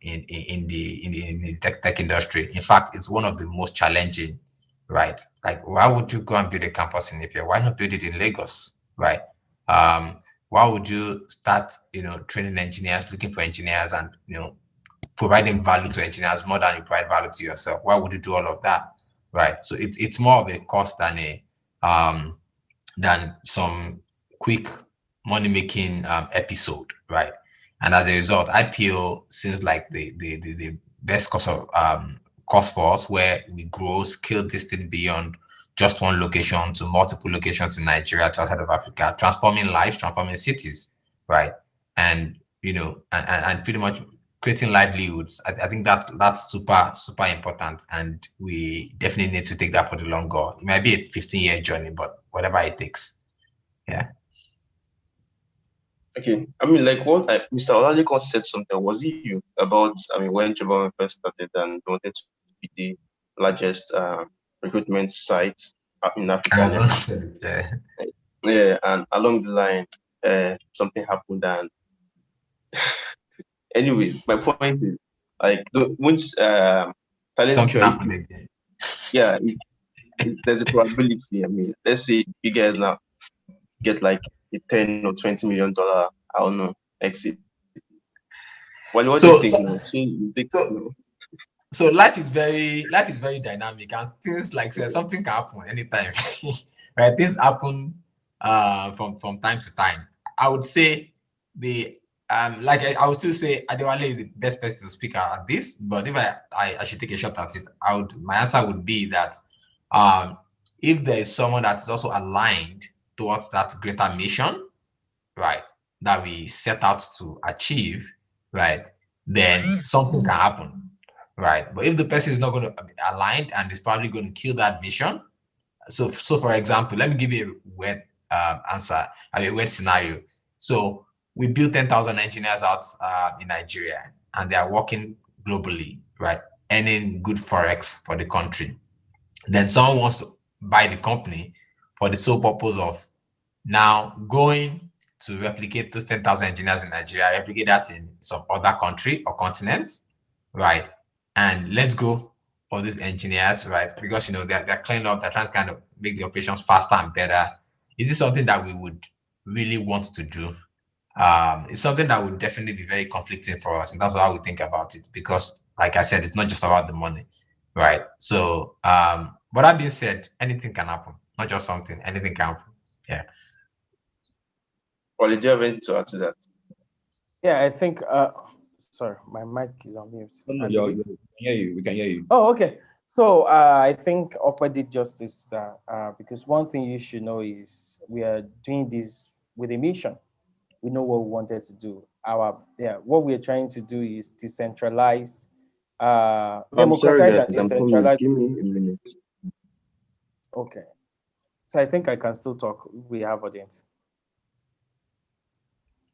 in the tech industry. In fact, it's one of the most challenging, right? Like, why would you go and build a campus in Ifea? Why not build it in Lagos, right? Why would you start, training engineers, looking for engineers, and providing value to engineers more than you provide value to yourself? Why would you do all of that, right? So it's more of a cost than some quick money making episode, right? And as a result, IPO seems like the best cost for us, where we grow, scale this thing beyond just one location to multiple locations in Nigeria, to outside of Africa, transforming lives, transforming cities, right? And and pretty much creating livelihoods. I think that's super, super important, and we definitely need to take that for the long haul. It might be a 15-year journey, but whatever it takes. Yeah. Okay. I mean, like what Mr. Olalekan said something. Was it you about, when Jabon first started and wanted to be the largest recruitment site in Africa and everything? Yeah. Yeah, and along the line, something happened, and anyways, my point is, like, once Something Talentscale, happened again. yeah, there's a probability. I mean, let's say you guys now get like a $10 or $20 million, I don't know, exit. What do you think? You think, so life is very dynamic, and things like something can happen anytime. Right? Things happen from time to time. I would say I would still say Adewale is the best person to speak at this, but if I should take a shot at it, my answer would be that if there is someone that is also aligned towards that greater mission, right, that we set out to achieve, right, then something can happen, right? But if the person is not going to be aligned and is probably going to kill that vision, so for example, let me give you a weird answer, a weird scenario. So we built 10,000 engineers out in Nigeria, and they are working globally, right, earning good forex for the country. Then someone wants to buy the company for the sole purpose of now going to replicate those 10,000 engineers in Nigeria, replicate that in some other country or continent, right? And let's go for these engineers, right? Because they're cleaning up, they're trying to kind of make the operations faster and better. Is this something that we would really want to do? It's something that would definitely be very conflicting for us, and that's how we think about it. Because, like I said, it's not just about the money, right? So, but that being said, anything can happen. Not just something, anything can happen. Yeah. or did you have anything to add to that? Yeah, I think. Sorry, my mic is on mute. No, we can hear you. We can hear you. Oh, okay. So I think Okpa did justice to that, because one thing you should know is we are doing this with a mission. We know what we wanted to do. What we are trying to do is decentralized, I'm sorry, democratize and guys. I'm coming. decentralize. Give me a minute. Okay. So I think I can still talk. We have audience.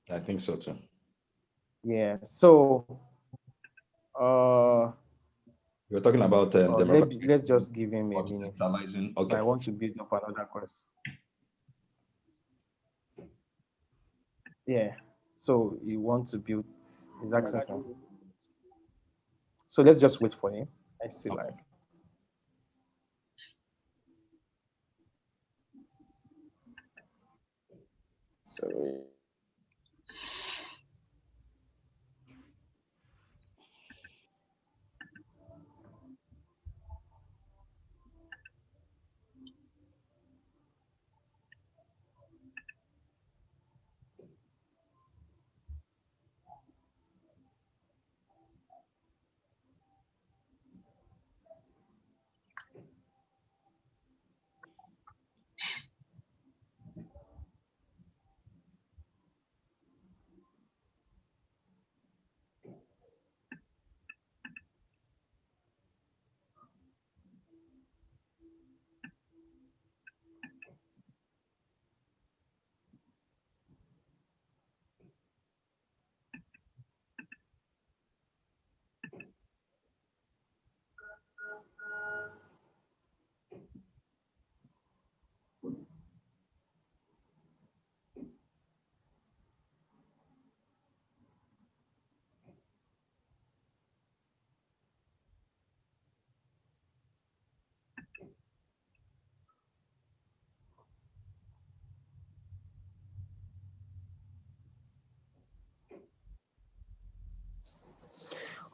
I think so too. Yeah. So You're talking about let's just give him a minute. Centralizing. Okay. I want to build up another question. Yeah. So you want to build his accent. So let's just wait for him. I see like. So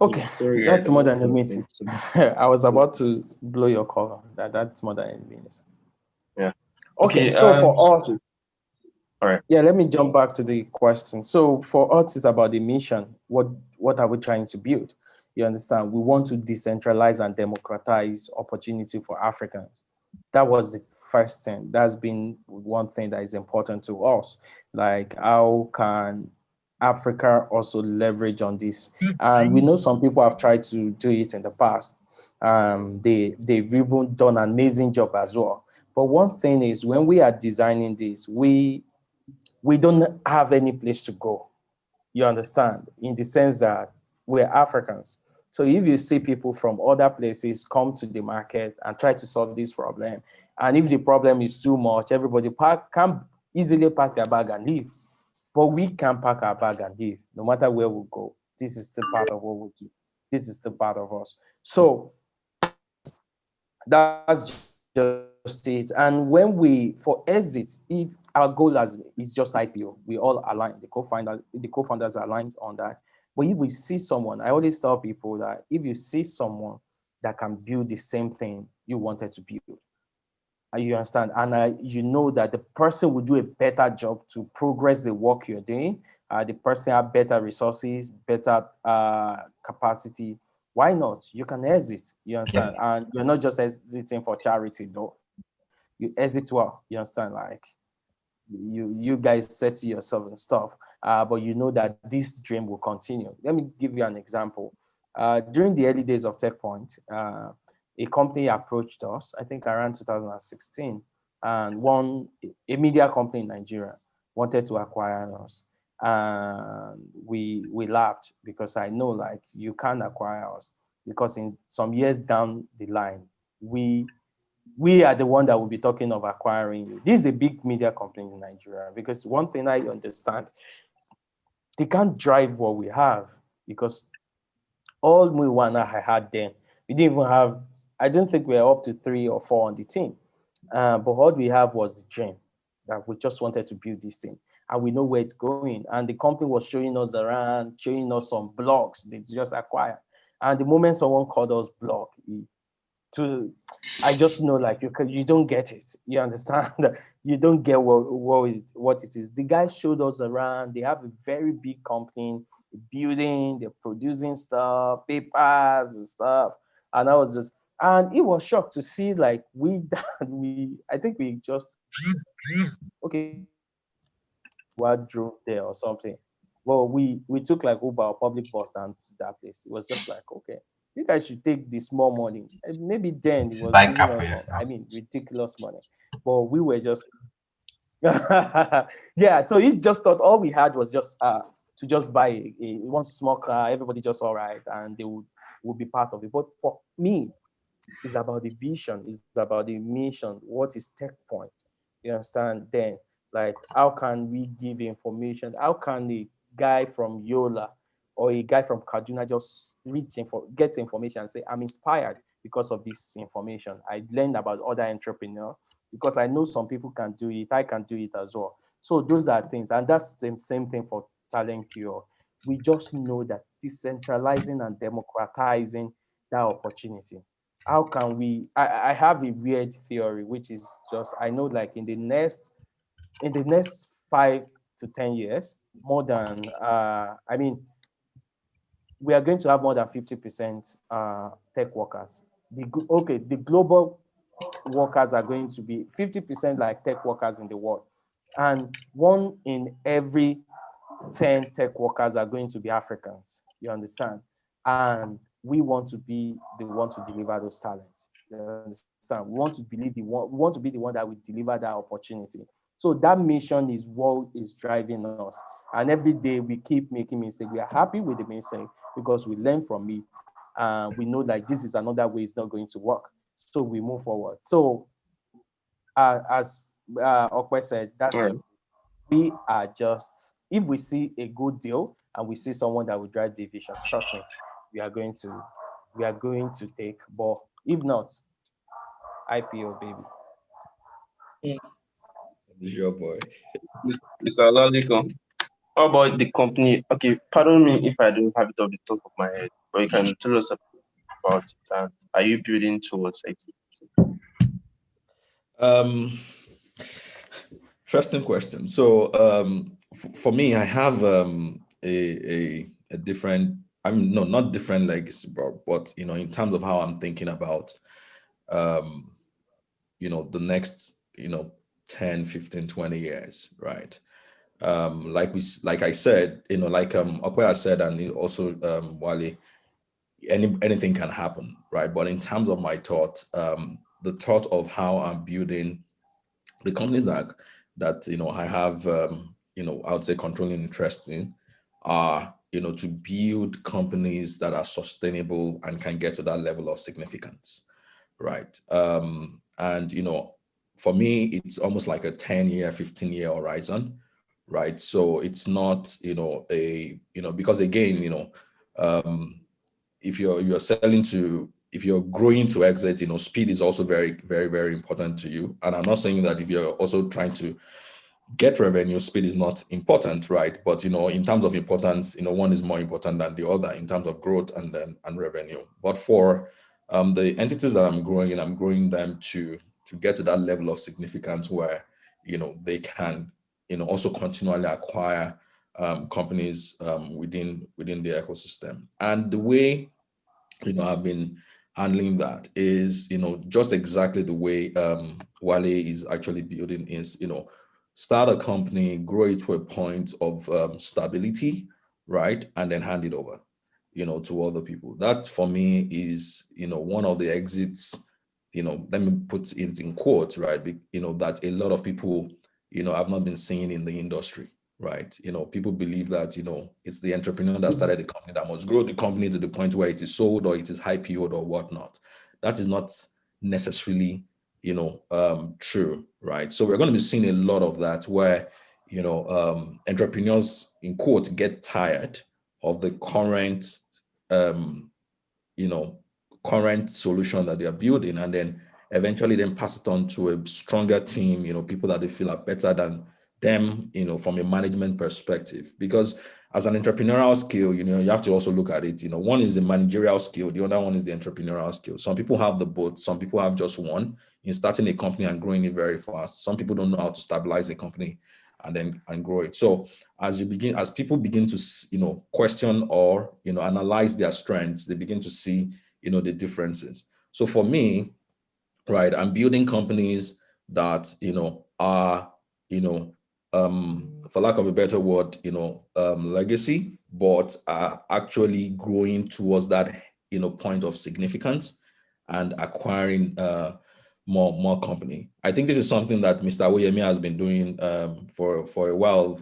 okay, Sorry, guys, that's more about than a minute. something. I was about to blow your call. That's more than a minute. Yeah. Okay, Okay. so for us, All right. yeah, let me jump back to the question. So for us, it's about the mission. What are we trying to build? You understand? We want to decentralize and democratize opportunity for Africans. That was the first thing. That's been one thing that is important to us. Like, how can Africa also leverage on this? And we know some people have tried to do it in the past. They've even done an amazing job as well. But one thing is, when we are designing this, we don't have any place to go. You understand? In the sense that we're Africans. So if you see people from other places come to the market and try to solve this problem, and if the problem is too much, everybody can easily pack their bag and leave. But we can pack our bag and leave, no matter where we go. This is the part of what we do. This is the part of us. So that's just it. And when we for exit, if our goal is just IPO, we all align. The co-founders are aligned on that. But if we see someone, I always tell people that if you see someone that can build the same thing you wanted to build, you understand, and you know that the person will do a better job to progress the work you're doing. The person have better resources, better capacity. Why not? You can exit. You understand, and you're not just exiting for charity, though. You exit well. You understand, like you guys set to yourself and stuff, but you know that this dream will continue. Let me give you an example. During the early days of TechPoint, a company approached us, I think around 2016, and a media company in Nigeria wanted to acquire us. And we laughed because I know, like, you can't acquire us because in some years down the line, we are the one that will be talking of acquiring you. This is a big media company in Nigeria, because one thing I understand, they can't drive what we have, because all Mwiwana I had then, we didn't even have, I don't think we were up to 3 or 4 on the team. But what we have was the dream that we just wanted to build this thing. And we know where it's going. And the company was showing us around, showing us some blocks they just acquired. And the moment someone called us block, to I just know, like, you don't get it. You understand? You don't get what it is. The guy showed us around. They have a very big company, building, they're producing stuff, papers and stuff. And I was just, and it was shocked to see, like, I think we just, okay, what drove there or something. Well, we took like Uber or public bus down to that place. It was just like, okay, you guys should take the small money. And maybe then it was Buy giving car for us some, yourself. I mean, ridiculous money. But we were just yeah. So he just thought all we had was just to just buy a one small car, everybody just all right, and they would be part of it. But for me, it's about the vision, it's about the mission. What is Tech Point? You understand? Then, like, how can we give information? How can the guy from Yola or a guy from Kaduna just gets information and say, I'm inspired because of this information. I learned about other entrepreneurs because I know some people can do it. I can do it as well. So those are things. And that's the same thing for Talent Cure. We just know that decentralizing and democratizing that opportunity. How can we, I have a weird theory, which is just, I know like in the next 5 to 10 years, more than, we are going to have more than 50% tech workers. The global workers are going to be 50% like tech workers in the world. And 1 in every 10 tech workers are going to be Africans. You understand? And we want to be the one to deliver those talents. You understand? We want to be the one that will deliver that opportunity. So that mission is what is driving us. And every day we keep making mistakes. We are happy with the mistake because we learn from it. We know like this is another way it's not going to work. So we move forward. So as Okwe said, that's All right. we are just, if we see a good deal and we see someone that will drive the vision, trust me, we are going to take. But if not, IPO, baby. Your boy. Mr. Olaliko, how about the company? Okay, pardon me if I don't have it off the top of my head, but you can tell us about it. And are you building towards exit? Interesting question. So for me, I have a different, not different legacy, but in terms of how I'm thinking about the next 10, 15, 20 years, right? Like I said, like Okwea said, and also Wale, anything can happen, right? But in terms of my thought, the thought of how I'm building the companies that I have I would say controlling interest in are to build companies that are sustainable and can get to that level of significance, right? And for me, it's almost like a 10-year, 15-year horizon, right? So it's not because again, if you're selling to, if you're growing to exit, speed is also very, very, very important to you. And I'm not saying that if you're also trying to get revenue, speed is not important, right? But in terms of importance, one is more important than the other in terms of growth and revenue. But for the entities that I'm growing them to get to that level of significance where they can also continually acquire companies within the ecosystem. And the way I've been handling that is just exactly the way Wale is actually building is start a company, grow it to a point of stability, right, and then hand it over to other people. That for me is one of the exits, let me put it in quotes, right, that a lot of people have not been seeing in the industry, right? People believe that it's the entrepreneur that started the company that must grow the company to the point where it is sold or it is IPO'd or whatnot. That is not necessarily true, right? So we're going to be seeing a lot of that where entrepreneurs in quotes get tired of the current current solution that they are building, and then eventually then pass it on to a stronger team, people that they feel are better than them, from a management perspective. Because as an entrepreneurial skill, you have to also look at it. One is the managerial skill, the other one is the entrepreneurial skill. Some people have the both, some people have just one in starting a company and growing it very fast. Some people don't know how to stabilize a company and grow it. So as people begin to question or analyze their strengths, they begin to see the differences. So for me, right, I'm building companies that are for lack of a better word, legacy, but are actually growing towards that point of significance and acquiring more company. I think this is something that Mr. Oyemi has been doing for a while,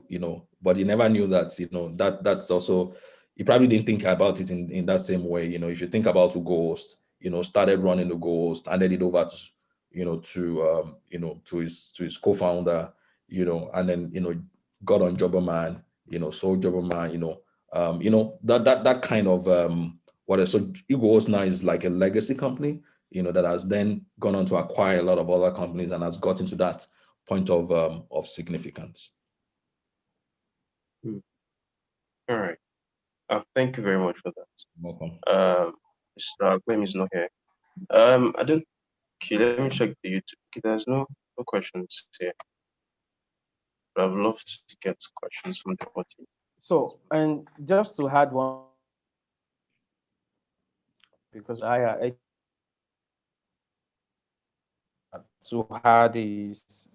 but he never knew that that's also, he probably didn't think about it in that same way. If you think about Ghost, started running the Ghost, handed it over to his co-founder, and then got on Jobberman, sold Jobberman, that kind of so Igos now is like a legacy company, that has then gone on to acquire a lot of other companies and has gotten to that point of significance. All right. Thank you very much for that. Welcome. Mr. Gwem is not here. I don't. Okay, let me check the YouTube. Okay, there's no questions here. But I'd love to get questions from the audience. So, and just to add one, because I to add is,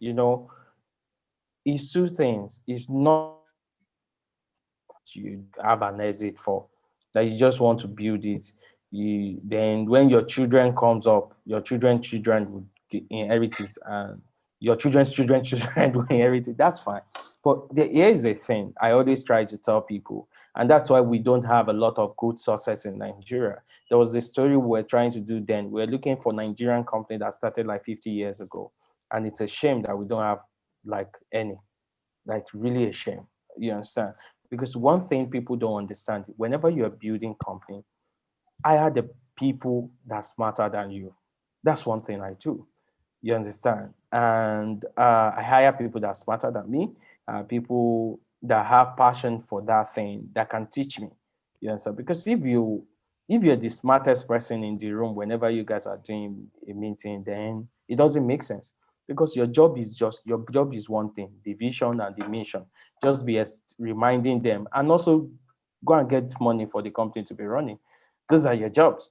it's two things. It's not you have an exit for, that you just want to build it. Then when your children comes up, your children would inherit it, and your children's children will inherit it. That's fine. But here is a thing I always try to tell people, and that's why we don't have a lot of good success in Nigeria. There was a story we were trying to do then. We're looking for Nigerian company that started like 50 years ago. And it's a shame that we don't have like any, like really a shame. You understand? Because one thing people don't understand, whenever you're building company, hire the people that are smarter than you. That's one thing I do. You understand? And I hire people that are smarter than me, people that have passion for that thing, that can teach me. You understand? Because if you're the smartest person in the room whenever you guys are doing a meeting, then it doesn't make sense. Because your job is one thing, the vision and the mission. Just be reminding them, and also go and get money for the company to be running. Those are your jobs.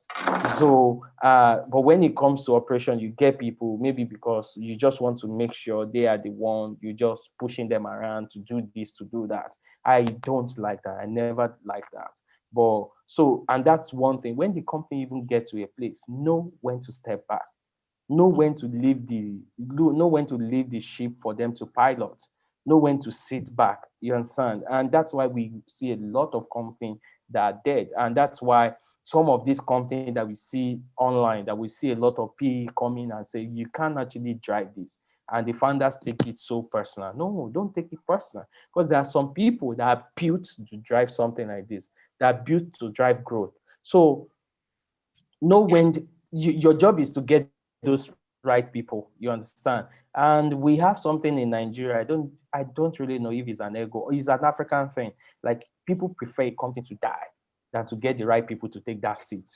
So, but when it comes to operation, you get people, maybe because you just want to make sure they are the one, you're just pushing them around to do this, to do that. I don't like that. I never like that. But so, and that's one thing. When the company even get to a place, know when to step back, know when to leave the ship for them to pilot, know when to sit back. You understand? And that's why we see a lot of companies that are dead, and that's why some of these companies that we see online, that we see a lot of PE coming and say, you can't actually drive this. And the founders take it so personal. No, don't take it personal. Because there are some people that are built to drive something like this, that are built to drive growth. So know when your job is to get those right people, you understand? And we have something in Nigeria. I don't really know if it's an ego or it's an African thing. Like, people prefer a company to die than to get the right people to take that seat.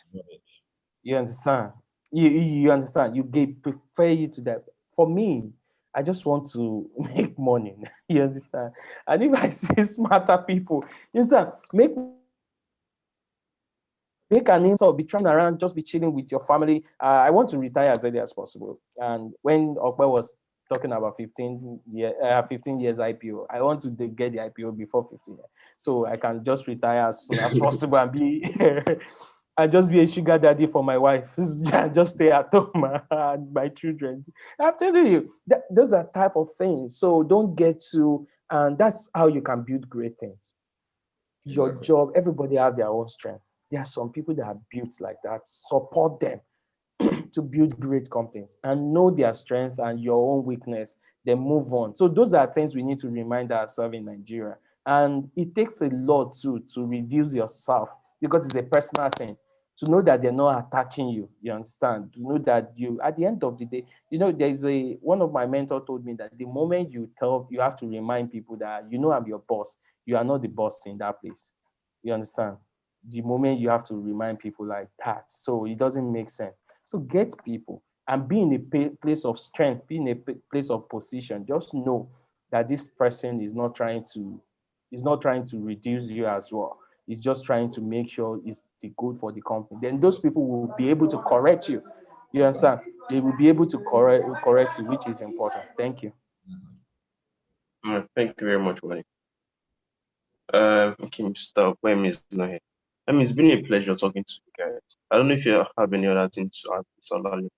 You understand? You understand? Prefer you to that. For me, I just want to make money. You understand? And if I see smarter people, you understand, make an insult, be trying around, just be chilling with your family. I want to retire as early as possible. And when Okwe was talking about 15 years IPO, I want to get the IPO before 15 years, so I can just retire as soon as possible and be and just be a sugar daddy for my wife. Just stay at home and my children. I'm telling you, those are type of things. So don't get to, and that's how you can build great things. Your job, everybody have their own strength. There are some people that are built like that. Support them to build great companies and know their strength and your own weakness, then move on. So those are things we need to remind ourselves in Nigeria. And it takes a lot to reduce yourself, because it's a personal thing. To know that they're not attacking you, you understand? To know that you, at the end of the day, there's one of my mentors told me that the moment you have to remind people that, I'm your boss, you are not the boss in that place. You understand? The moment you have to remind people like that, so it doesn't make sense. So get people and be in a place of strength, be in a place of position. Just know that this person is not trying to reduce you as well. He's just trying to make sure it's the good for the company. Then those people will be able to correct you. You understand? They will be able to correct you, which is important. Thank you. Thank you very much, Wally. Okay, Mr. Kwame is not here. It's been a pleasure talking to you guys. I don't know if you have any other thing to add, Mr. Lally.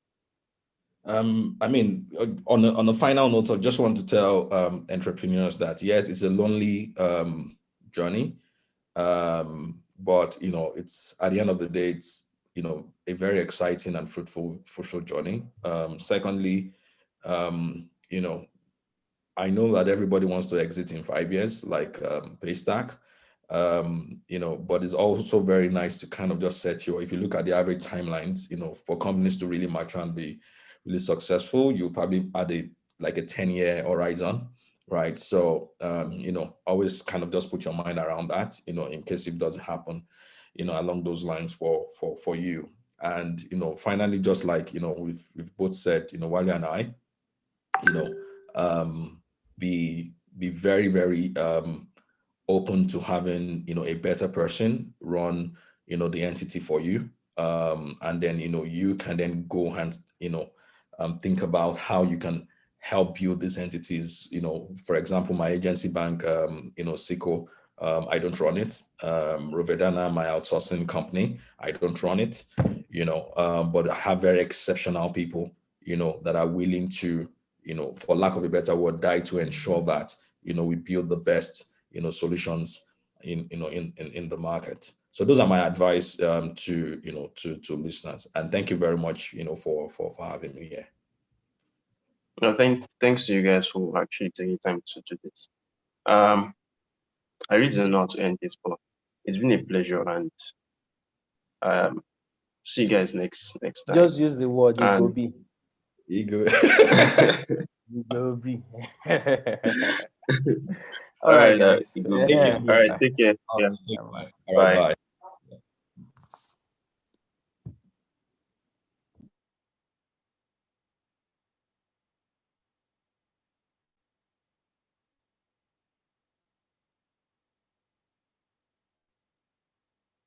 On a final note, I just want to tell entrepreneurs that yes, it's a lonely journey, but it's, at the end of the day, it's a very exciting and fruitful journey. Secondly, I know that everybody wants to exit in 5 years, like Paystack. But it's also very nice to kind of just set if you look at the average timelines, for companies to really mature and be really successful, you probably add a 10-year horizon, right? So, always kind of just put your mind around that, in case it doesn't happen, along those lines for you. And, finally, just like, we've both said, Wale and I, be very, very open to having, a better person run, the entity for you. And then, you can then go and, think about how you can help build these entities. For example, my agency bank, SICO, I don't run it. Rovedana, my outsourcing company, I don't run it, but I have very exceptional people, that are willing to, for lack of a better word, die to ensure that, we build the best, solutions in the market. So those are my advice to listeners. And thank you very much, for having me here. No, thanks to you guys for actually taking time to do this. I really don't know how to end this, but it's been a pleasure, and see you guys next time. Just use the word Igobi. Igobi. All right, guys. All right, take care. Yeah. Bye.